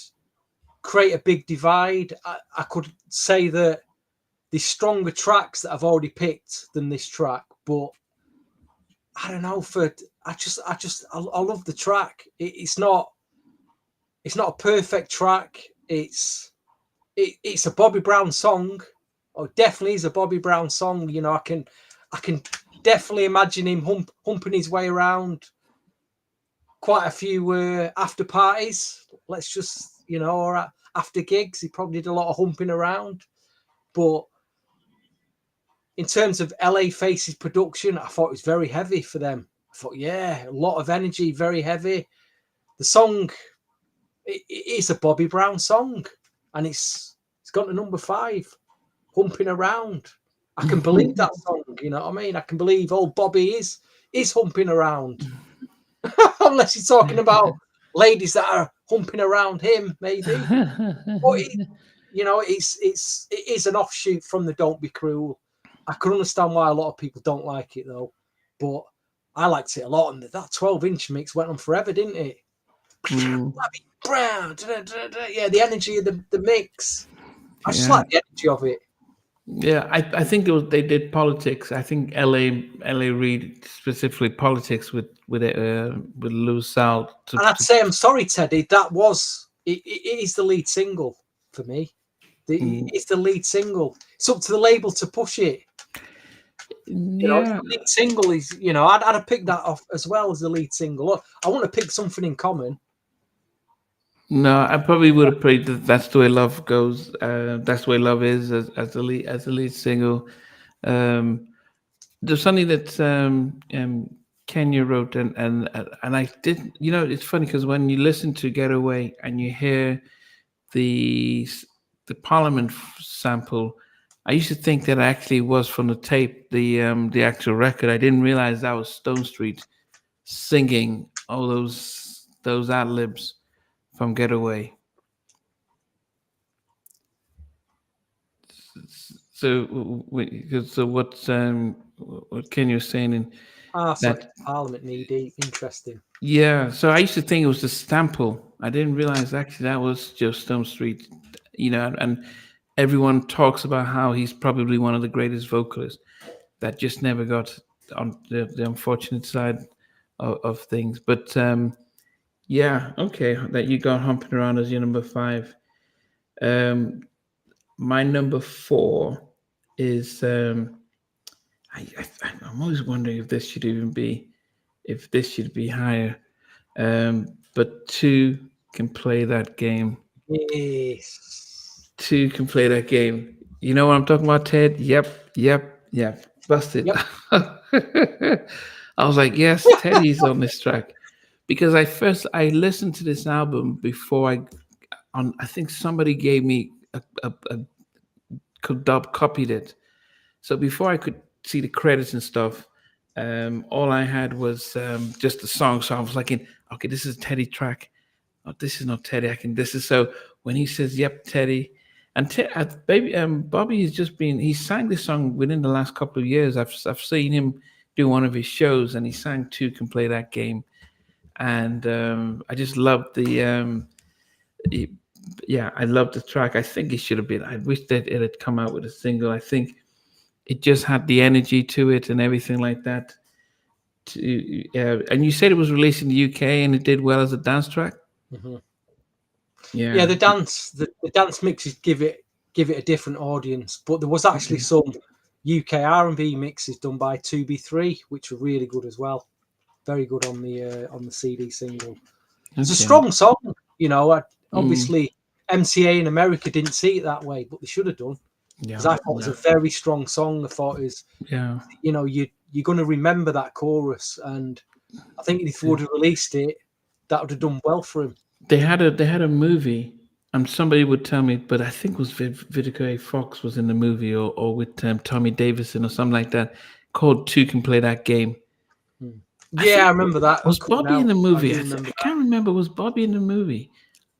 create a big divide. I could say that there's stronger tracks that I've already picked than this track, but I don't know. I love the track. It's not a perfect track. It's a Bobby Brown song. Oh, it definitely is a Bobby Brown song. I can definitely imagine him humping his way around quite a few after parties. Let's just, or after gigs. He probably did a lot of humping around. But in terms of LA Faces production, I thought it was very heavy for them. I thought, yeah, a lot of energy, very heavy. The song, it is a Bobby Brown song, and it's gone to number 5, humping around. I can believe that song, you know what I mean? I can believe old Bobby is humping around. Unless he's talking about ladies that are humping around him, maybe. But it is an offshoot from the Don't Be Cruel. I can understand why a lot of people don't like it though, but I liked it a lot. And that 12-inch mix went on forever, didn't it? Brown, yeah, the energy of the mix. I just like the energy of it. Yeah, I think they did politics. I think LA Reid specifically politics with Lou Sal And I'd say, I'm sorry, Teddy, it is the lead single for me. It's the lead single. It's up to the label to push it. yeah. The lead single is, I'd have picked that off as well as the lead single. Look, I want to pick something in common. No, I probably would have played "That's the Way Love Goes." "That's the Way Love Is" as the lead single. There's something that Kenya wrote, and I did. It's funny because when you listen to "Getaway" and you hear the Parliament sample, I used to think that actually was from the tape, the actual record. I didn't realize that was Stone Street singing all those ad libs from Getaway. So, so what Ken was saying in So that? Parliament knee deep. Interesting. Yeah. So I used to think it was the Stample. I didn't realize actually that was Joe Stone Street. And everyone talks about how he's probably one of the greatest vocalists that just never got on the unfortunate side of things. But yeah, okay, that you got Humping Around as your number 5. My number 4 is I'm always wondering if this should even be higher. But 2 can play that game. Yes. 2 can play that game. You know what I'm talking about, Ted? Yep. Busted. Yep. I was like, yes, Teddy's on this track. Because I listened to this album before I think somebody gave me a dub copied it. So before I could see the credits and stuff, all I had was just the song. So I was like, okay, this is a Teddy track. Oh, this is not Teddy. This is so. When he says, "Yep, Teddy," and baby, Bobby has just been. He sang this song within the last couple of years. I've seen him do one of his shows, and he sang "Two Can Play That Game," and I just loved I loved the track. I think it should have been. I wish that it had come out with a single. I think it just had the energy to it and everything like that. And you said it was released in the UK and it did well as a dance track. Mm-hmm. Yeah. Yeah, the dance mixes give it a different audience, but there was actually some UK R&B mixes done by 2B3, which were really good as well. Very good on the CD single. It's a strong song, obviously MCA in America didn't see it that way, but they should have done. Because I thought it was a very strong song. I thought it was, you're going to remember that chorus, and I think if he would have released it, that would have done well for him. They had a movie, and somebody would tell me, but I think it was Vivica A. Fox was in the movie, or with Tommy Davidson or something like that, called "Two Can Play That Game." I remember that. Was Bobby in the movie? I can't remember. Was Bobby in the movie?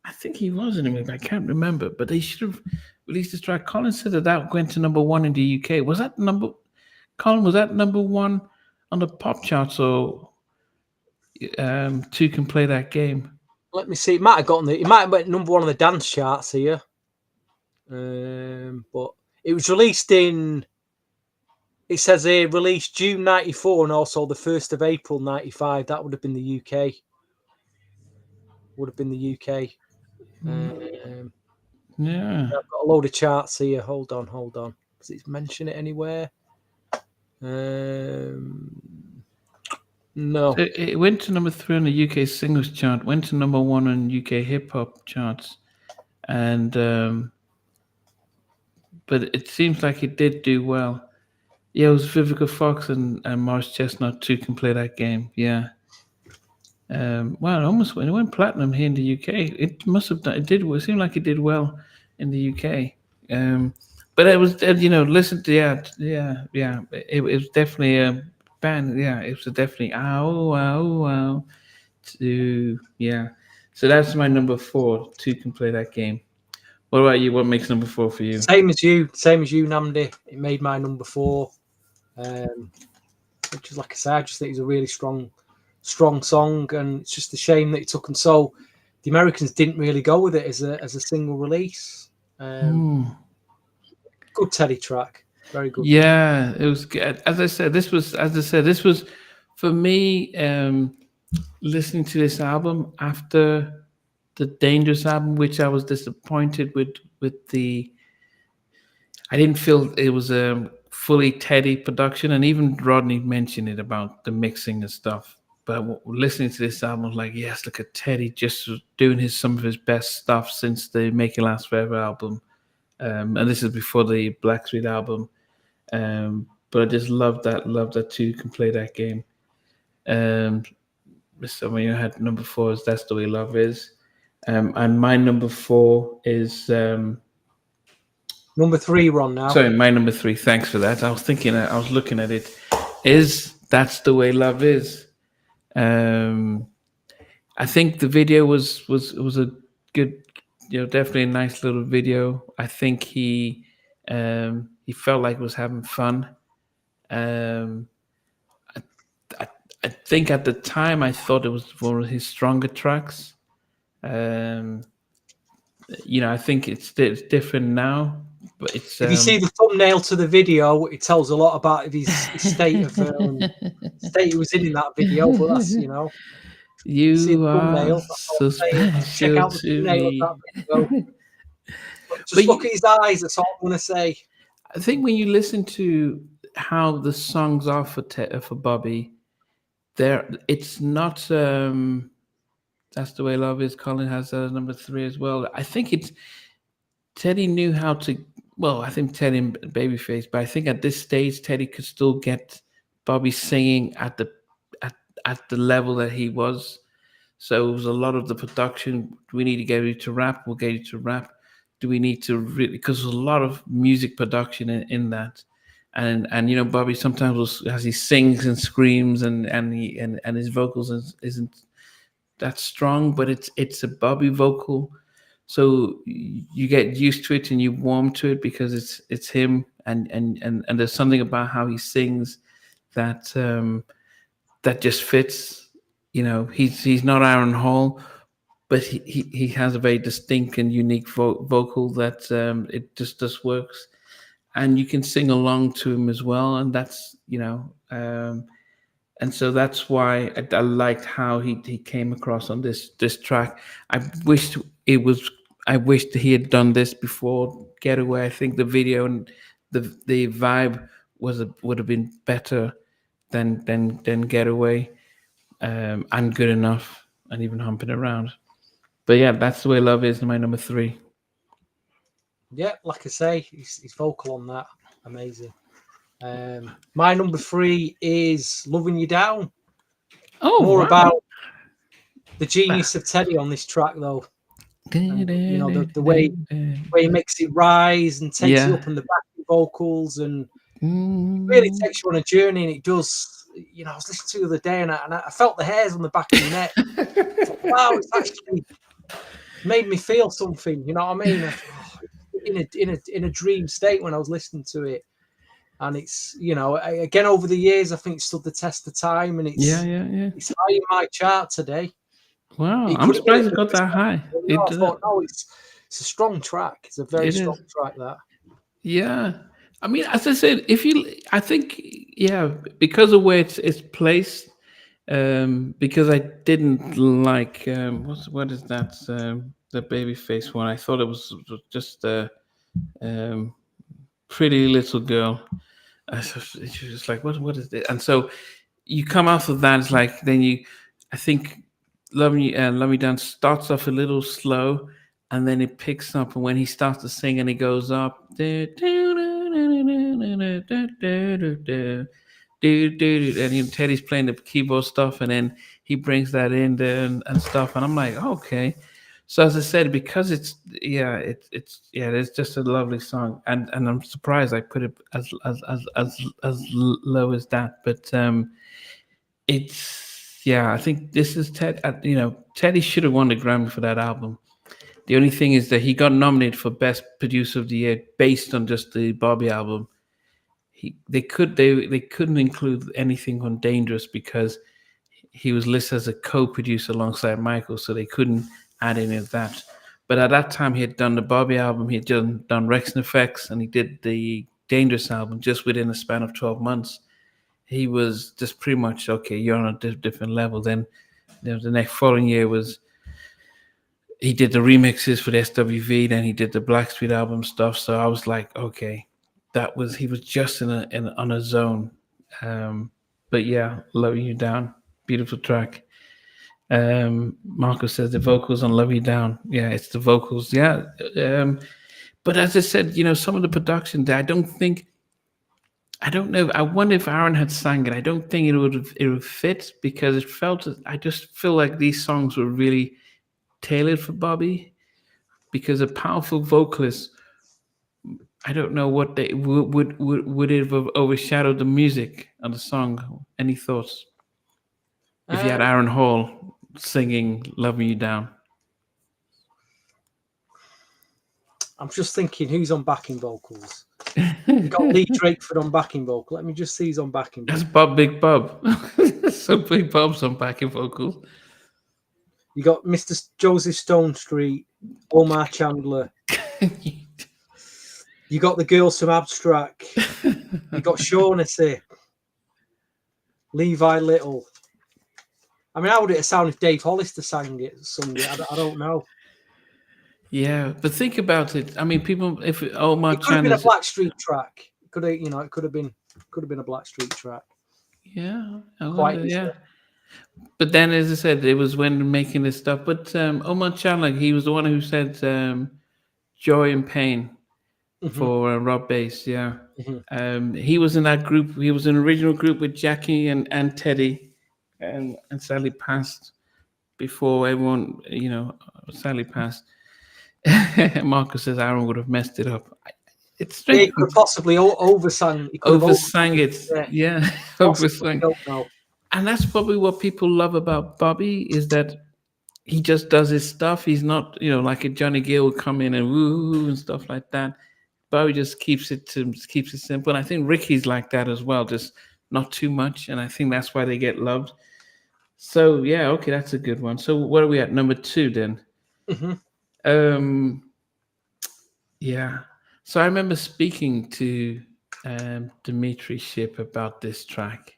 I think he was in the movie. I can't remember. But they should have released this track. Colin said that went to number 1 in the UK. Was that Colin, was that number 1 on the pop charts, or 2 Can Play That Game? Let me see. It might have went number 1 on the dance charts here. But it was released in. It says here released June 94 and also the 1st of April 95. That would have been the UK. Yeah. I've got a load of charts here. Hold on. Does it mention it anywhere? No. So it went to number 3 on the UK singles chart, went to number 1 on UK hip hop charts, and but it seems like it did do well. Yeah, it was Vivica Fox and Morris Chestnut 2 Can Play That Game. Yeah. Well, it went platinum here in the UK. It must have done. It seemed like it did well in the UK. But it was, listen to It was definitely a band. Yeah, it was definitely ow. So that's my number 4. 2 Can Play That Game. What about you? What makes number 4 for you? Same as you, Namdi. It made my number 4. Which is, like I said, I just think it's a really strong song, and it's just a shame that it took them so. The Americans didn't really go with it as a single release. Good Teddy track, very good. Yeah, it was good. As I said, this was for me. Listening to this album after the Dangerous album, which I was disappointed with the. I didn't feel it was a fully Teddy production, and even Rodney mentioned it about the mixing and stuff. But listening to this album, I was like, yes, look at Teddy just doing some of his best stuff since the Make It Last Forever album, and this is before the Blackstreet album. But I just love that 2 Can Play That Game. So when you had number 4 is That's the Way Love Is, and my number 4 is Number 3, Ron. Now, Sorry, my number 3. Thanks for that. I was thinking, I was looking at it. Is That's the Way Love Is? I think the video was a good, definitely a nice little video. I think he felt like he was having fun. Um, I, I think at the time I thought it was one of his stronger tracks. Um, I think it's different now, but it's if you see the thumbnail to the video, it tells a lot about his state of state he was in that video. But that's you see the You are thumbnail. That's all so I'm saying. Just check special out the to thumbnail of me. that video. But But just look at his eyes. That's all I'm going to say. I think when you listen to how the songs are for Bobby, it's not. That's the Way Love Is. Colin has that as number 3 as well. I think it's Teddy knew how to. Well, I think Teddy and Babyface, but I think at this stage Teddy could still get Bobby singing at the level that he was. So it was a lot of the production. Do we need to get you to rap? We'll get you to rap. Do we need to really? Because there's a lot of music production in that, and Bobby sometimes as he sings and screams and his vocals isn't that strong, but it's a Bobby vocal, so you get used to it and you warm to it because it's him, and there's something about how he sings that that just fits. He's not Aaron Hall, but he has a very distinct and unique vocal that it just works, and you can sing along to him as well, and that's and so that's why I liked how he came across on this track. I wished he had done this before Getaway. I think the video and the vibe would have been better than Getaway, and Good Enough, and even Humping Around. But yeah, That's the Way Love Is my number 3. Yeah, like I say, he's vocal on that. Amazing. My number 3 is Loving You Down. Oh, More wow. about the genius of Teddy on this track, though. And, the way he makes it rise and takes it up in the backing vocals, and really takes you on a journey. And it does. I was listening to it the other day, and I felt the hairs on the back of my neck. Thought, wow, it's actually made me feel something. You know what I mean? In a dream state when I was listening to it. And it's, again, over the years, I think it stood the test of time, and it's it's high in my chart today. Wow, I'm surprised it got that high. I thought, no, it's a strong track. It's a very strong track, that. Yeah. I mean, as I said, I think, because of where it's placed, because I didn't like, what is that, the Babyface one? I thought it was just a Pretty Little Girl. She was like, what is it? And so you come off of that, it's like, I think Love Me Down starts off a little slow, and then it picks up, and when he starts to sing and he goes up, and Teddy's playing the keyboard stuff, and then he brings that in there and stuff, and I'm like, okay. So as I said, because it's just a lovely song, and I'm surprised I put it as low as that, but I think this is Teddy should have won the Grammy for that album. The only thing is that he got nominated for Best Producer of the Year based on just the Bobby album. They couldn't include anything on Dangerous because he was listed as a co-producer alongside Michael, so they couldn't add any of that. But at that time, he had done the Bobby album, he had done Rex and Effects, and he did the Dangerous album just within a span of 12 months. He was just pretty much, okay, you're on a different level. Then the next following year he did the remixes for the SWV, then he did the Blackstreet album stuff. So I was like, okay, he was just on a zone. But yeah, Love You Down, beautiful track. Marco says the vocals on Love You Down. Yeah, it's the vocals. Yeah. But as I said, some of the production there, I don't know. I wonder if Aaron had sang it. I don't think it would fit because I just feel like these songs were really tailored for Bobby, because a powerful vocalist I don't know what they would it have overshadowed the music of the song. Any thoughts? If you had Aaron Hall singing "Loving You Down." I'm just thinking who's on backing vocals. You got Lee Drakeford on backing vocal. Let me just see who's on backing That's vocal. Big Bob. So Big Bob's on backing vocals. You got Mr. Joseph Stonestreet, Omar Chandler. You got the girls from Abstract. You got Shaughnessy, Levi Little. I mean, how would it have sounded if Dave Hollister sung it? I don't know. Yeah, but think about it. I mean, people. If Omar It could have been a Chandler, Blackstreet track. It could have, it could have been a Blackstreet track. yeah, I Quite wonder, yeah. easily. But then, as I said, it was when making this stuff. But Omar Chandler, he was the one who said "Joy and Pain" for Rob Bass. Yeah, he was in that group. He was in an original group with Jackie and Teddy, and sadly passed before everyone. Sadly passed. Marcus says Aaron would have messed it up. It's He strange. could have possibly oversung. He could have Oversang it. Yeah, possibly, oversang. don't know. And that's probably what people love about Bobby is that he just does his stuff. He's not, like a Johnny Gill would come in and woo and stuff like that. Bobby just keeps it simple. And I think Ricky's like that as well, just not too much. And I think that's why they get loved. So yeah, okay, that's a good one. So what are we at? Number 2 then? Yeah. So I remember speaking to Dimitri Ship about this track,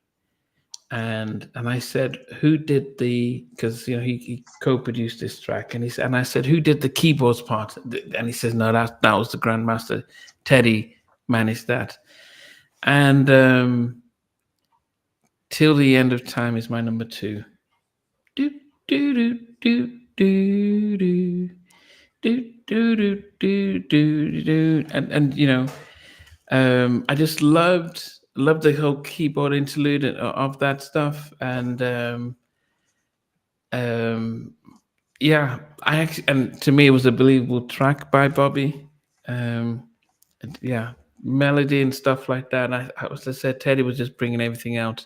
and I said, "Who did the?" Because he co-produced this track, and I said, "Who did the keyboards part?" And he says, "No, that was the Grandmaster. Teddy managed that." And "Till the End of Time" is my number 2. Do do do do do do. And I just loved the whole keyboard interlude of that stuff, and yeah, and to me it was a believable track by Bobby. Yeah, melody and stuff like that. And as I said, Teddy was just bringing everything out.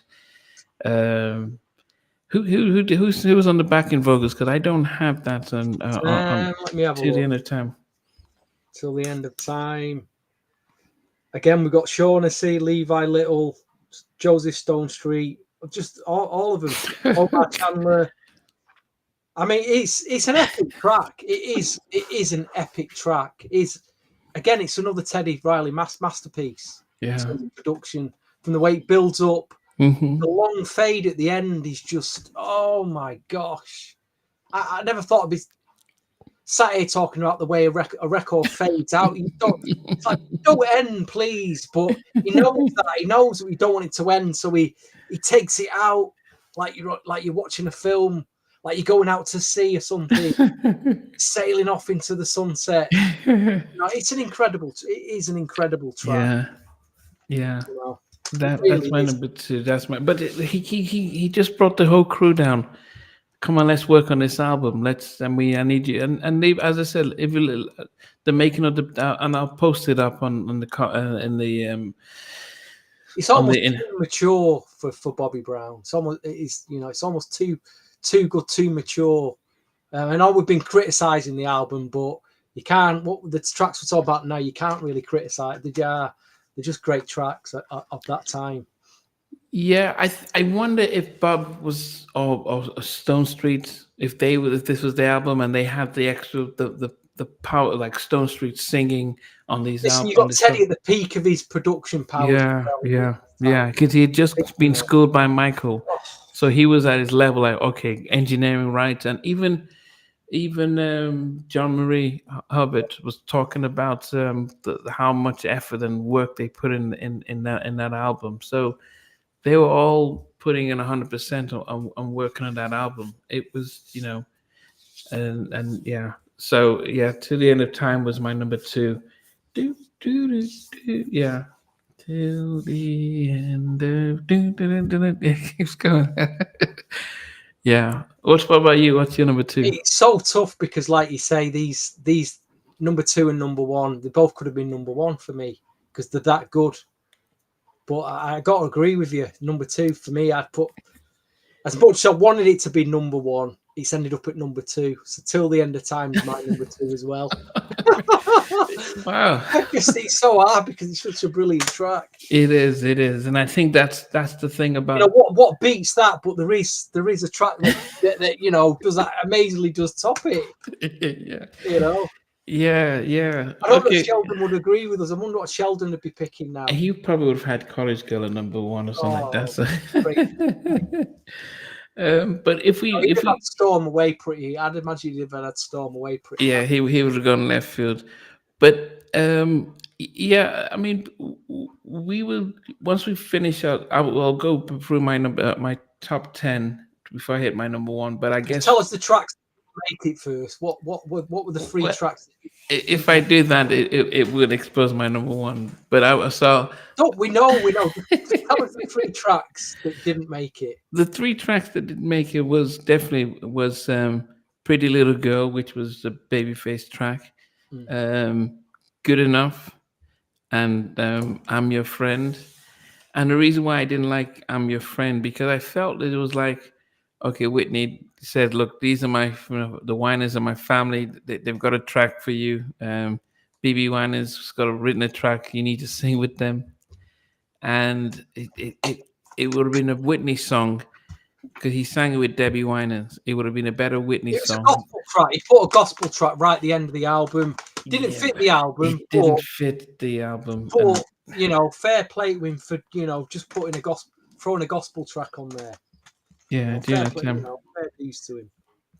Who was on the backing vocals? Because I don't have that on Let me have a To the look. End of Time. Till the End of Time. Again, we've got Shaughnessy, Levi Little, Joseph Stonestreet, just all of them. Omar Chandler. I mean, it's an epic track. It is an epic track. It's another Teddy Riley masterpiece. Yeah. Production, from the way it builds up. Mm-hmm. The long fade at the end is just, oh my gosh. I never thought I'd be sat here talking about the way a record fades out. It's like, don't end, please. But he knows that. He knows that we don't want it to end. So he takes it out like you're watching a film, like you're going out to sea or something, sailing off into the sunset. It's an incredible. It is an incredible track. Yeah. That's really my is. number 2. That's my. But he just brought the whole crew down. Come on, let's work on this album. I need you. And they, as I said, if you, the making of the, and I'll post it up on the in the. It's almost too mature for Bobby Brown. It's almost too good, too mature. I know we've been criticising the album, but you can't. What the tracks we're talking about now, you can't really criticise. They're just great tracks of that time. Yeah, I wonder if Bob was or Stone Street, if this was the album and they had the extra the power, like Stone Street singing on these albums. You got Teddy at the peak of his production power. Yeah, because he had just been schooled by Michael, so he was at his level. Like, okay, engineering rights, and even John Marie Hubbard was talking about how much effort and work they put in that album. So they were all putting in 100% on working on that album. It was, and yeah. So yeah, To the End of Time was my number 2. Yeah. Till the end of it keeps going. Yeah. What about you? What's your number 2? It's so tough because, like you say, these number 2 and number 1, they both could have been number 1 for me because they're that good. But I got to agree with you. Number 2 for me, I'd put, as much as I wanted it to be number 1, it's ended up at number 2. So Till the End of Time is my number 2 as well. Wow. I guess it's so hard because it's such a brilliant track. It is, and I think that's the thing about, you know, what beats that? But there is a track that you know does that amazingly, does top it. Yeah. You know. Yeah. I don't know if Sheldon would agree with us. I wonder what Sheldon would be picking now. He probably would have had College Girl at number 1 or something like that. So. But if we had Storm Away Pretty, I'd imagine he'd have had Storm Away Pretty. Yeah, he would have gone left field. But yeah, I mean, we will, once we finish out, I'll go through my top 10 before I hit my number 1. But I guess tell us the tracks that make it first. What were the 3 tracks? If I do that, it would expose my number 1. But we know. Tell us the 3 tracks that didn't make it. The 3 tracks that didn't make it was definitely Pretty Little Girl, which was the Babyface track. Good Enough, and I'm Your Friend. And the reason why I didn't like I'm Your Friend, because I felt that it was like, okay, Whitney said, look, these are the Winers are my family. They've got a track for you. BB Winers got written a track. You need to sing with them. And it would have been a Whitney song, because he sang it with Debbie Winans. It would have been a better Whitney song. A gospel track. He put a gospel track right at the end of the album. Didn't fit the album. It didn't fit the album. But you know, fair play to him for just throwing a gospel track on there. Yeah, fair dues to him.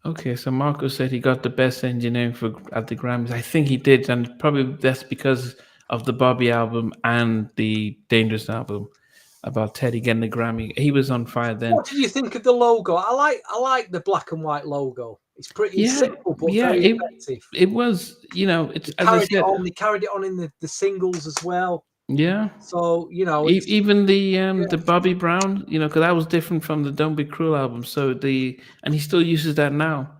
Okay, so Marco said he got the best engineering at the Grammys. I think he did, and probably that's because of the Bobby album and the Dangerous album about Teddy getting the Grammy. He was on fire then. What did you think of the logo? I like the black and white logo. It's pretty simple, but very effective. It was, it's they carried it on in the singles as well. Yeah. So even the Bobby Brown, because that was different from the Don't Be Cruel album. So and he still uses that now.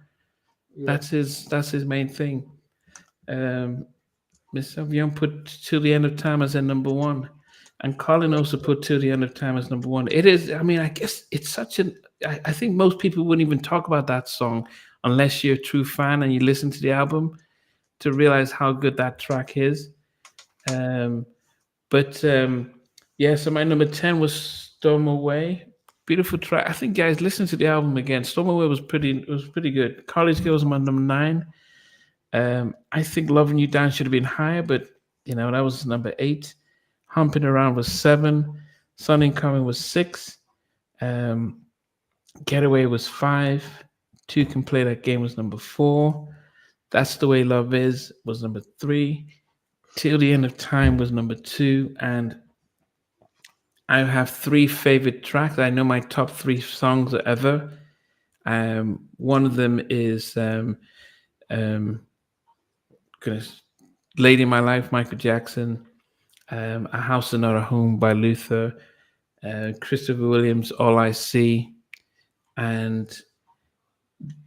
Yeah. That's his main thing. Mr. Young put Till the End of Time as a number 1, and Colin also put Till the End of Time as number 1. It is. I mean, I guess it's such an. I think most people wouldn't even talk about that song unless you're a true fan and you listen to the album to realize how good that track is. So my number 10 was Storm Away. Beautiful track. I think, guys, listen to the album again. Storm Away was pretty good. College Girls was my number 9. I think Loving You Down should have been higher, but that was number 8. Humping Around was 7. Sun Incoming was 6. Getaway was 5. Two Can Play That Game was number 4. That's the Way Love Is was number 3. Till the End of Time was number 2. And I have 3 favorite tracks. I know my top 3 songs ever. One of them is Lady in My Life, Michael Jackson. A House and Not a Home by Luther. Christopher Williams, All I See. And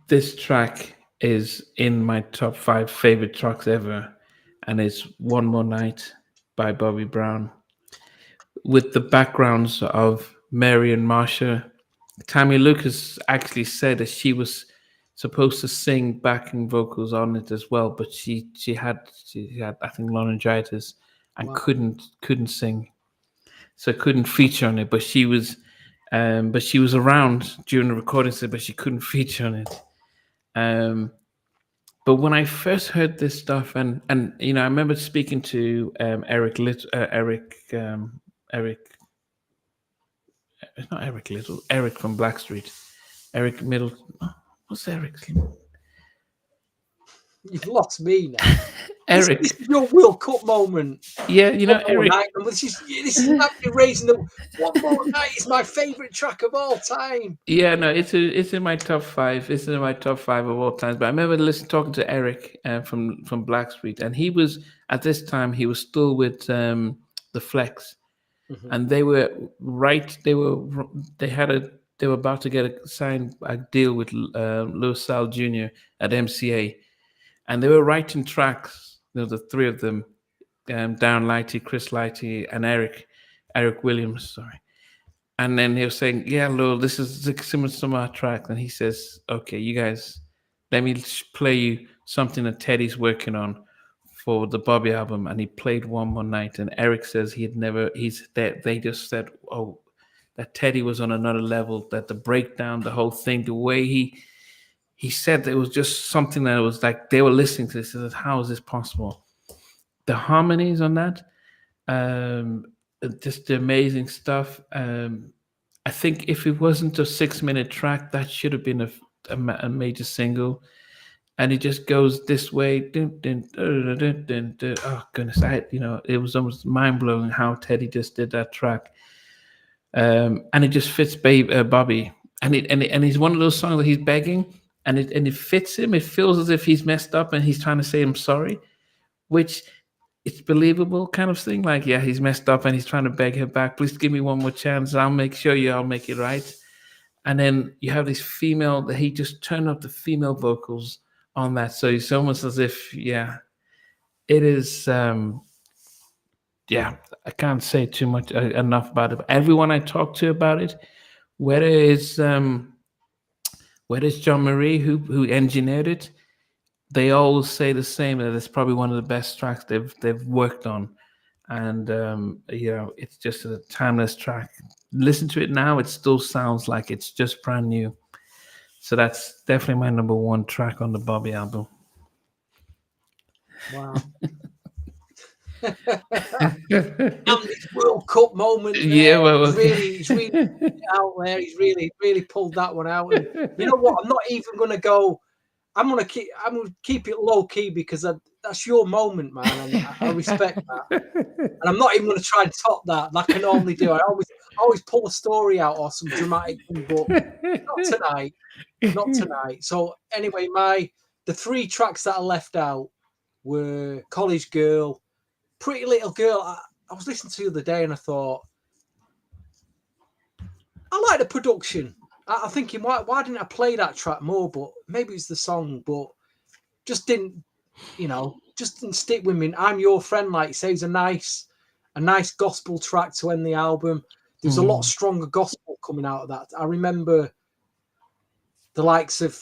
this track is in my top 5 favorite tracks ever. And it's One More Night by Bobby Brown. With the backgrounds of Mary and Marsha. Tammy Lucas actually said that she was supposed to sing backing vocals on it as well, but she had I think laryngitis and couldn't sing, so couldn't feature on it. But she was around during the recording, but she couldn't feature on it. But when I first heard this stuff, and I remember speaking to Eric. It's not Eric Little. Eric from Blackstreet. Eric Middle. What's Eric's name? You've lost me now. Eric. This is your World Cup moment. Yeah, Eric. This is actually raising the One More Night is my favorite track of all time. Yeah, no, it's in my top 5. It's in my top 5 of all times. But I remember talking to Eric from Blackstreet, and he was at this time he was still with the Flex, and they were about to get signed a deal with Louis Sal Jr. at MCA, and they were writing tracks The three of them, Darren Lighty, Chris Lighty, and Eric Williams. Sorry. And then he was saying, "Yeah, Lowell, this is the similar to my track." And he says, "Okay, you guys, let me play you something that Teddy's working on for the Bobby album." And he played One More Night. And Eric says they just said, "Oh, that Teddy was on another level. That the breakdown, the whole thing, the way he said that it was just something that was like they were listening to this. Said, how is this possible? The harmonies on that." Just the amazing stuff. I think if it wasn't a 6-minute track, that should have been a major single. And it just goes this way. Dun, dun, dun, dun, dun, dun. Oh goodness, it was almost mind blowing how Teddy just did that track. And it just fits Bobby, and he's one of those songs that he's begging, and it fits him. It feels as if he's messed up and he's trying to say I'm sorry, which it's believable kind of thing. Like, yeah, he's messed up and he's trying to beg her back. Please give me one more chance. I'll make it right. And then you have this female that he just turned up the female vocals on that. So it's almost as if, yeah, it is. Yeah, I can't say too much enough about it. Everyone I talk to about it, whether it's John Marie who engineered it, they always say the same, that it's probably one of the best tracks they've worked on, and it's just a timeless track. Listen to it now; it still sounds like it's just brand new. So that's definitely my number one track on the Bobby album. Wow. And his World Cup moment there. Yeah, well, he's really out there. He's really pulled that one out. And you know what? I'm not even going to go. I'm gonna keep it low key because that's your moment, man, and I respect that. And I'm not even gonna try and top that like I normally do. I always pull a story out or some dramatic thing, but not tonight. So anyway, the three tracks that I left out were College Girl, Pretty Little Girl. I was listening to the other day and I thought, I like the production. I'm thinking, why didn't I play that track more? But maybe it's the song, but just didn't stick with me. I'm Your Friend, like you say, is a nice gospel track to end the album. There's a lot stronger gospel coming out of that. I remember the likes of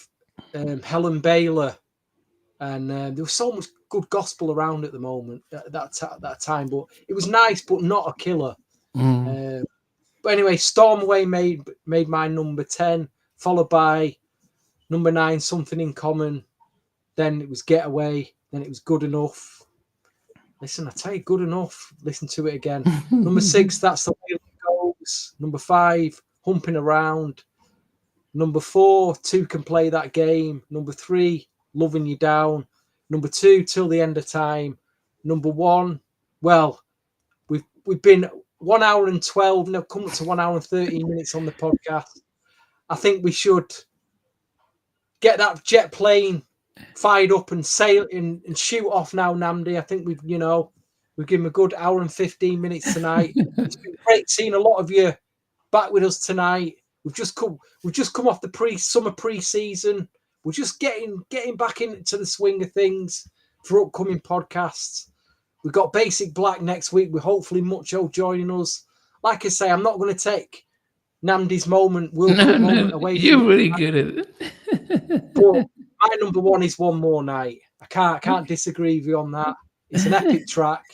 Helen Baylor, and there was so much good gospel around at the moment at that time. But it was nice, but not a killer. But anyway, Storm Away made my number 10, followed by number 9, Something in Common. Then it was Getaway. Then it was Good Enough. Listen, I tell you, Good Enough. Listen to it again. Number 6, That's the Way It Goes. Number 5, Humping Around. Number 4, Two Can Play That Game. Number 3, Loving You Down. Number 2, Till the End of Time. Number 1, well, we've been 1 hour and 12, now come to 1 hour and 13 minutes on the podcast. I think we should get that jet plane fired up and sail and shoot off now, Namdi. I think we've given a good hour and 15 minutes tonight. It's been great seeing a lot of you back with us tonight. We've just come off the summer pre-season. We're just getting back into the swing of things for upcoming podcasts. We've got Basic Black next week with hopefully Mucho joining us. Like I say, I'm not going to take Namdi's moment, moment away from you're really good at it. But my number 1 is One More Night. I can't disagree with you on that. It's an epic track.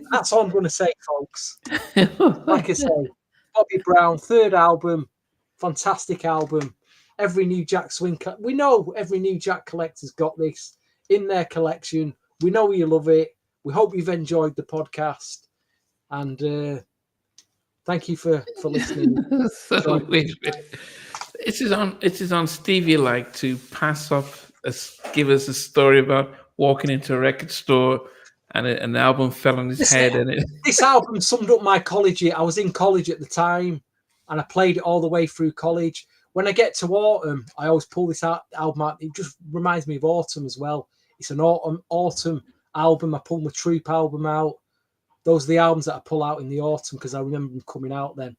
That's all I'm going to say, folks. Like I say, Bobby Brown, 3rd album, fantastic album. Every New Jack we know every New Jack collector's got this in their collection. We know you love it. We hope you've enjoyed the podcast, and thank you for listening. So wait. It is on Stevie like to pass up, give us a story about walking into a record store and an album fell on his head. And this album summed up my college year. I was in college at the time, and I played it all the way through college. When I get to autumn, I always pull this album out. It just reminds me of autumn as well. It's an autumn album. I pull my Troop album out. Those are the albums that I pull out in the autumn because I remember them coming out then.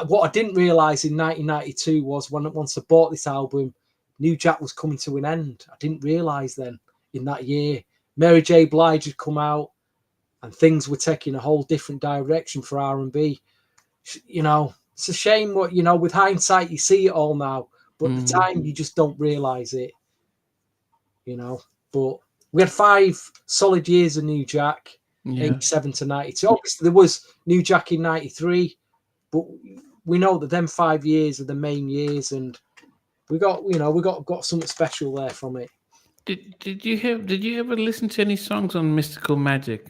What I didn't realise in 1992 was once I bought this album, New Jack was coming to an end. I didn't realise then in that year. Mary J. Blige had come out, and things were taking a whole different direction for R&B. You know, it's a shame what, you know, with hindsight, you see it all now, but at the time, you just don't realise it, you know. But we had 5 solid years of New Jack, 87 to 92. Obviously, there was New Jack in 93, but we know that them 5 years are the main years, and we got something special there from it. Did you ever listen to any songs on Mystical Magic?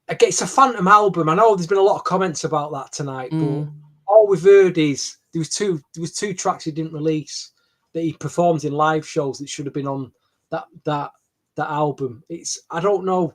Again, it's a phantom album. I know there's been a lot of comments about that tonight, but all we've heard is there was two tracks he didn't release that he performed in live shows that should have been on that album. I don't know.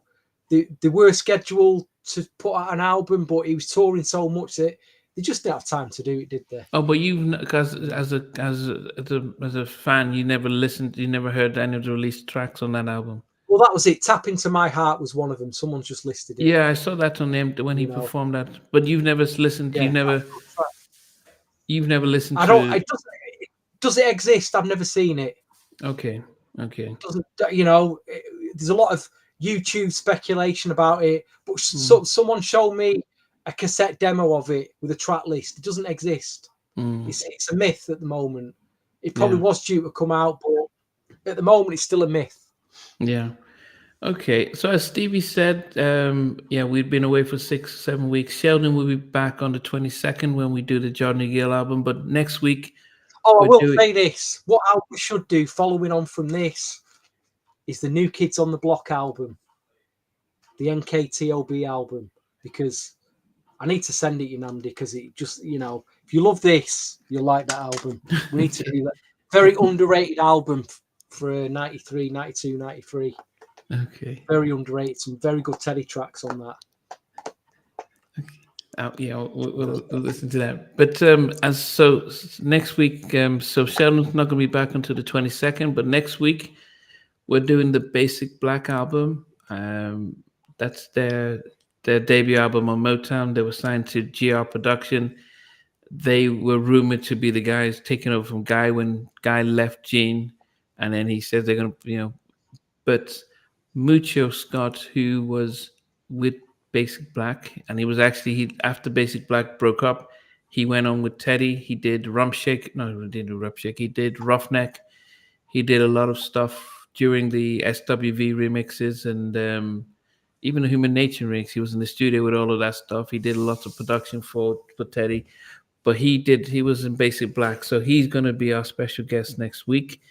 They were scheduled to put out an album, but he was touring so much that they just didn't have time to do it, did they? Oh, but because as a fan, you never listened, you never heard any of the released tracks on that album. Well, that was it. Tap Into My Heart was one of them. Someone's just listed it. Yeah, I saw that on him when he performed that. But you've never listened. Yeah, you've never listened. I don't. Does it exist? I've never seen it. Okay. Doesn't, you know? There's a lot of YouTube speculation about it, but someone showed me a cassette demo of it with a track list. It doesn't exist. It's a myth at the moment. It probably was due to come out, but at the moment it's still a myth. Yeah. Okay. So as Stevie said, we've been away for 6-7 weeks. Sheldon will be back on the 22nd when we do the Johnny Gill album. But next week, I will say this: what album we should do, following on from this, is the New Kids on the Block album, the NKTOB album, because I need to send it you, Namdi, because it just, you know, if you love this, you'll like that album. We need to do that. Very underrated album for 93, 92, 93. Okay. Very underrated. Some very good Teddy tracks on that. Okay. We'll listen to that. But next week, so Sheldon's not going to be back until the 22nd, but next week we're doing the Basic Black album. That's their debut album on Motown. They were signed to GR Production. They were rumored to be the guys taking over from Guy when Guy left Gene, and then he said they're going to, but Mucho Scott, who was with Basic Black, and he was actually after Basic Black broke up, he went on with Teddy. He did Rump Shake. No, he didn't do Rump Shake. He did Roughneck. He did a lot of stuff during the SWV remixes and even the Human Nature remix. He was in the studio with all of that stuff. He did a lot of production for Teddy, but he was in Basic Black, so he's going to be our special guest next week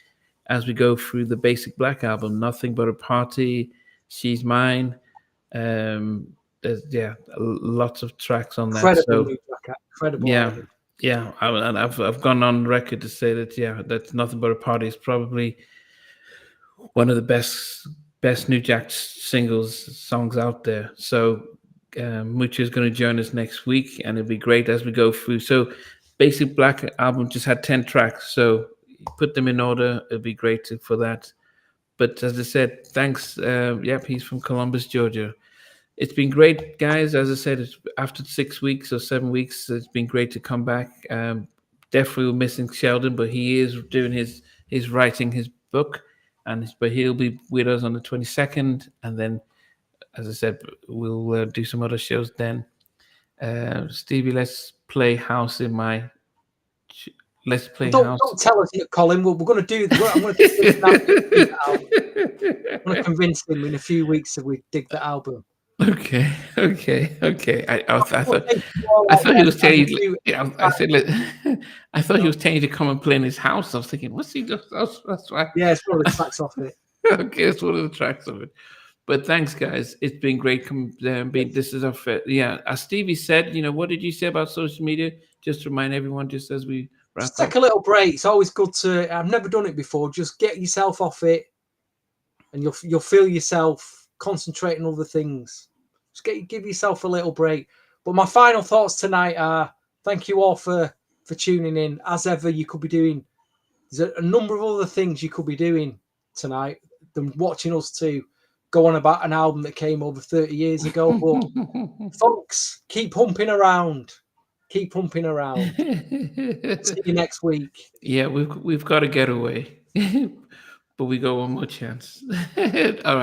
as we go through the Basic Black album. Nothing But a Party, She's Mine. There's lots of tracks on that. Incredible. Yeah. I've gone on record to say that that's Nothing But a Party is probably one of the best New Jack songs out there. So Mucho is going to join us next week, and it'll be great as we go through. So Basic Black album just had 10 tracks, so put them in order. It'll be great for that. But as I said, thanks. He's from Columbus, Georgia. It's been great, guys. As I said, it's after 6 weeks or 7 weeks, it's been great to come back. Definitely we're missing Sheldon, but he is doing his writing his book, but he'll be with us on the 22nd, and then, as I said, we'll do some other shows then. Stevie, let's play House in My. Let's play House. Don't tell us yet, Colin. We're going to do. I'm going to dig that album. I'm going to convince him in a few weeks that we dig the album. Okay. I thought he was telling you. I thought he was telling you to come and play in his house. I was thinking, what's he doing? That's why. Yeah, it's one of the tracks off it. Okay, it's one of the tracks of it. But thanks, guys. It's been great. This is our fit. Yeah, as Stevie said, what did you say about social media? Just to remind everyone, just as we wrap up. Take a little break. It's always good to. I've never done it before. Just get yourself off it, and you'll feel yourself concentrating on other things. Just give yourself a little break. But my final thoughts tonight are: thank you all for tuning in. As ever, you could be doing. There's a number of other things you could be doing tonight than watching us two go on about an album that came over 30 years ago. But folks, keep humping around. Keep humping around. See you next week. Yeah, we've got to get away. But we got one more chance. All right.